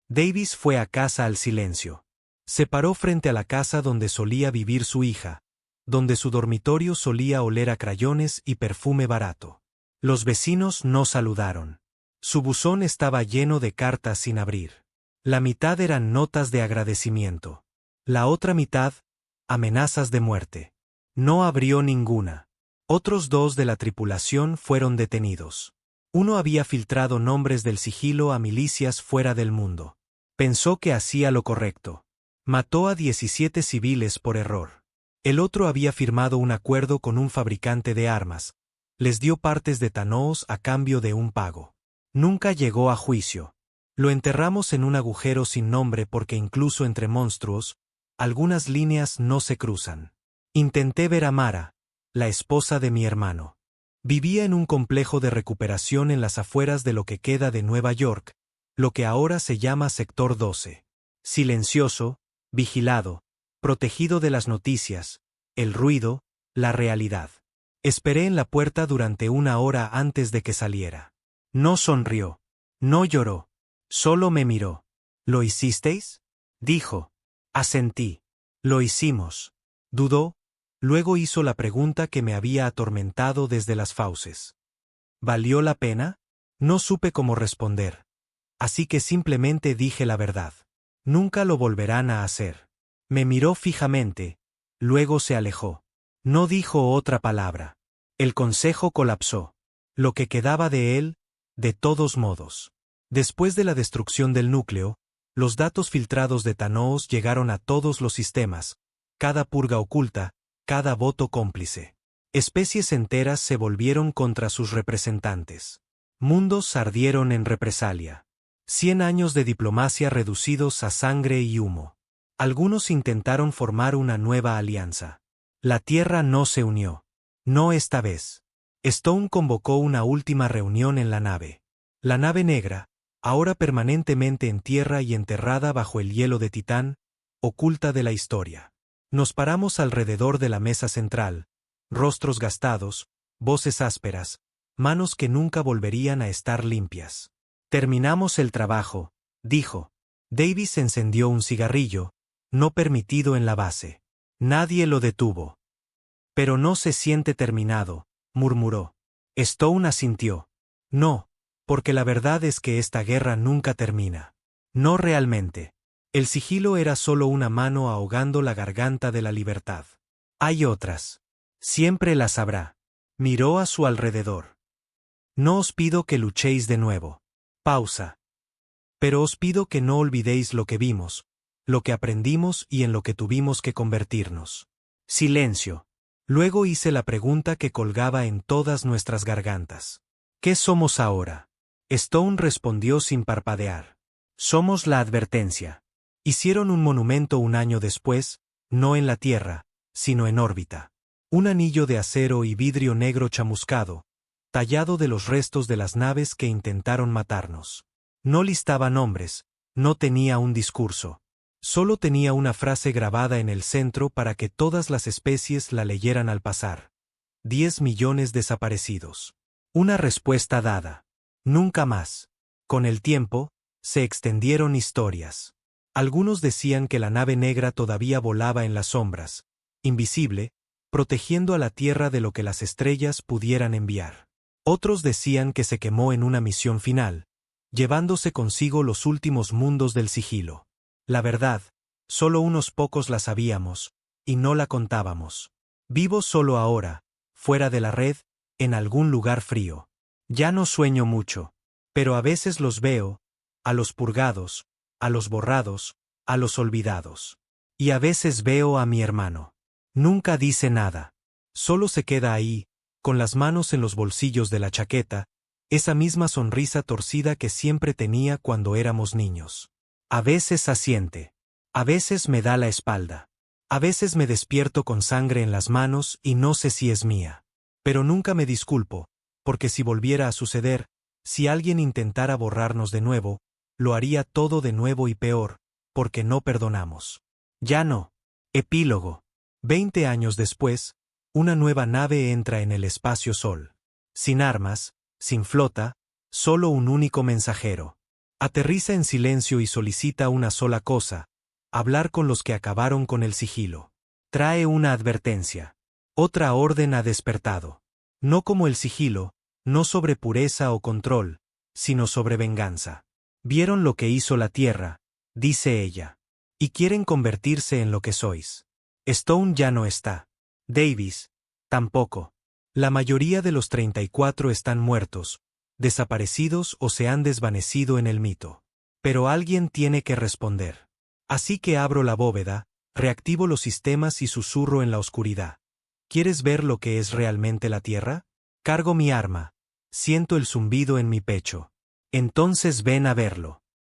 Davis fue a casa al silencio. Se paró frente a la casa donde solía vivir su hija, donde su dormitorio solía oler a crayones y perfume barato. Los vecinos no saludaron. Su buzón estaba lleno de cartas sin abrir. La mitad eran notas de agradecimiento. La otra mitad, amenazas de muerte. No abrió ninguna. Otros 2 de la tripulación fueron detenidos. Uno había filtrado nombres del sigilo a milicias fuera del mundo. Pensó que hacía lo correcto. Mató a 17 civiles por error. El otro había firmado un acuerdo con un fabricante de armas. Les dio partes de Thanos a cambio de un pago. Nunca llegó a juicio. Lo enterramos en un agujero sin nombre porque incluso entre monstruos, algunas líneas no se cruzan. Intenté ver a Mara, la esposa de mi hermano. Vivía en un complejo de recuperación en las afueras de lo que queda de Nueva York, lo que ahora se llama Sector 12. Silencioso, vigilado, protegido de las noticias, el ruido, la realidad. Esperé en la puerta durante 1 hora antes de que saliera. No sonrió. No lloró. Solo me miró. ¿Lo hicisteis? Dijo. Asentí. Lo hicimos. Dudó. Luego hizo la pregunta que me había atormentado desde las fauces. ¿Valió la pena? No supe cómo responder. Así que simplemente dije la verdad. Nunca lo volverán a hacer. Me miró fijamente. Luego se alejó. No dijo otra palabra. El consejo colapsó. Lo que quedaba de él, de todos modos. Después de la destrucción del núcleo, los datos filtrados de Thanos llegaron a todos los sistemas, cada purga oculta, cada voto cómplice. Especies enteras se volvieron contra sus representantes. Mundos ardieron en represalia. 100 años de diplomacia reducidos a sangre y humo. Algunos intentaron formar una nueva alianza. La Tierra no se unió. No esta vez. Stone convocó una última reunión en la nave. La nave negra, ahora permanentemente en tierra y enterrada bajo el hielo de Titán, oculta de la historia. Nos paramos alrededor de la mesa central, rostros gastados, voces ásperas, manos que nunca volverían a estar limpias. Terminamos el trabajo, dijo. Davis encendió un cigarrillo, no permitido en la base. Nadie lo detuvo. Pero no se siente terminado, murmuró. Stone asintió. No, porque la verdad es que esta guerra nunca termina. No realmente. El sigilo era solo una mano ahogando la garganta de la libertad. Hay otras. Siempre las habrá. Miró a su alrededor. No os pido que luchéis de nuevo. Pausa. Pero os pido que no olvidéis lo que vimos, lo que aprendimos y en lo que tuvimos que convertirnos. Silencio. Luego hice la pregunta que colgaba en todas nuestras gargantas. ¿Qué somos ahora? Stone respondió sin parpadear. Somos la advertencia. Hicieron un monumento un año después, no en la Tierra, sino en órbita. Un anillo de acero y vidrio negro chamuscado, tallado de los restos de las naves que intentaron matarnos. No listaba nombres, no tenía un discurso. Solo tenía una frase grabada en el centro para que todas las especies la leyeran al pasar. 10 millones desaparecidos. Una respuesta dada. Nunca más. Con el tiempo, se extendieron historias. Algunos decían que la nave negra todavía volaba en las sombras, invisible, protegiendo a la Tierra de lo que las estrellas pudieran enviar. Otros decían que se quemó en una misión final, llevándose consigo los últimos mundos del sigilo. La verdad, solo unos pocos la sabíamos, y no la contábamos. Vivo solo ahora, fuera de la red, en algún lugar frío. Ya no sueño mucho, pero a veces los veo, a los purgados, a los borrados, a los olvidados. Y a veces veo a mi hermano. Nunca dice nada. Solo se queda ahí, con las manos en los bolsillos de la chaqueta, esa misma sonrisa torcida que siempre tenía cuando éramos niños. A veces asiente. A veces me da la espalda. A veces me despierto con sangre en las manos y no sé si es mía. Pero nunca me disculpo, porque si volviera a suceder, si alguien intentara borrarnos de nuevo, lo haría todo de nuevo y peor, porque no perdonamos. Ya no. Epílogo. 20 años después, una nueva nave entra en el espacio-sol. Sin armas, sin flota, solo un único mensajero. Aterriza en silencio y solicita una sola cosa: hablar con los que acabaron con el sigilo. Trae una advertencia. Otra orden ha despertado. No como el sigilo, no sobre pureza o control, sino sobre venganza. Vieron lo que hizo la Tierra, dice ella. Y quieren convertirse en lo que sois. Stone ya no está. Davis, tampoco. La mayoría de los 34 están muertos, desaparecidos o se han desvanecido en el mito. Pero alguien tiene que responder. Así que abro la bóveda, reactivo los sistemas y susurro en la oscuridad. ¿Quieres ver lo que es realmente la Tierra? Cargo mi arma. Siento el zumbido en mi pecho. Entonces ven a verlo.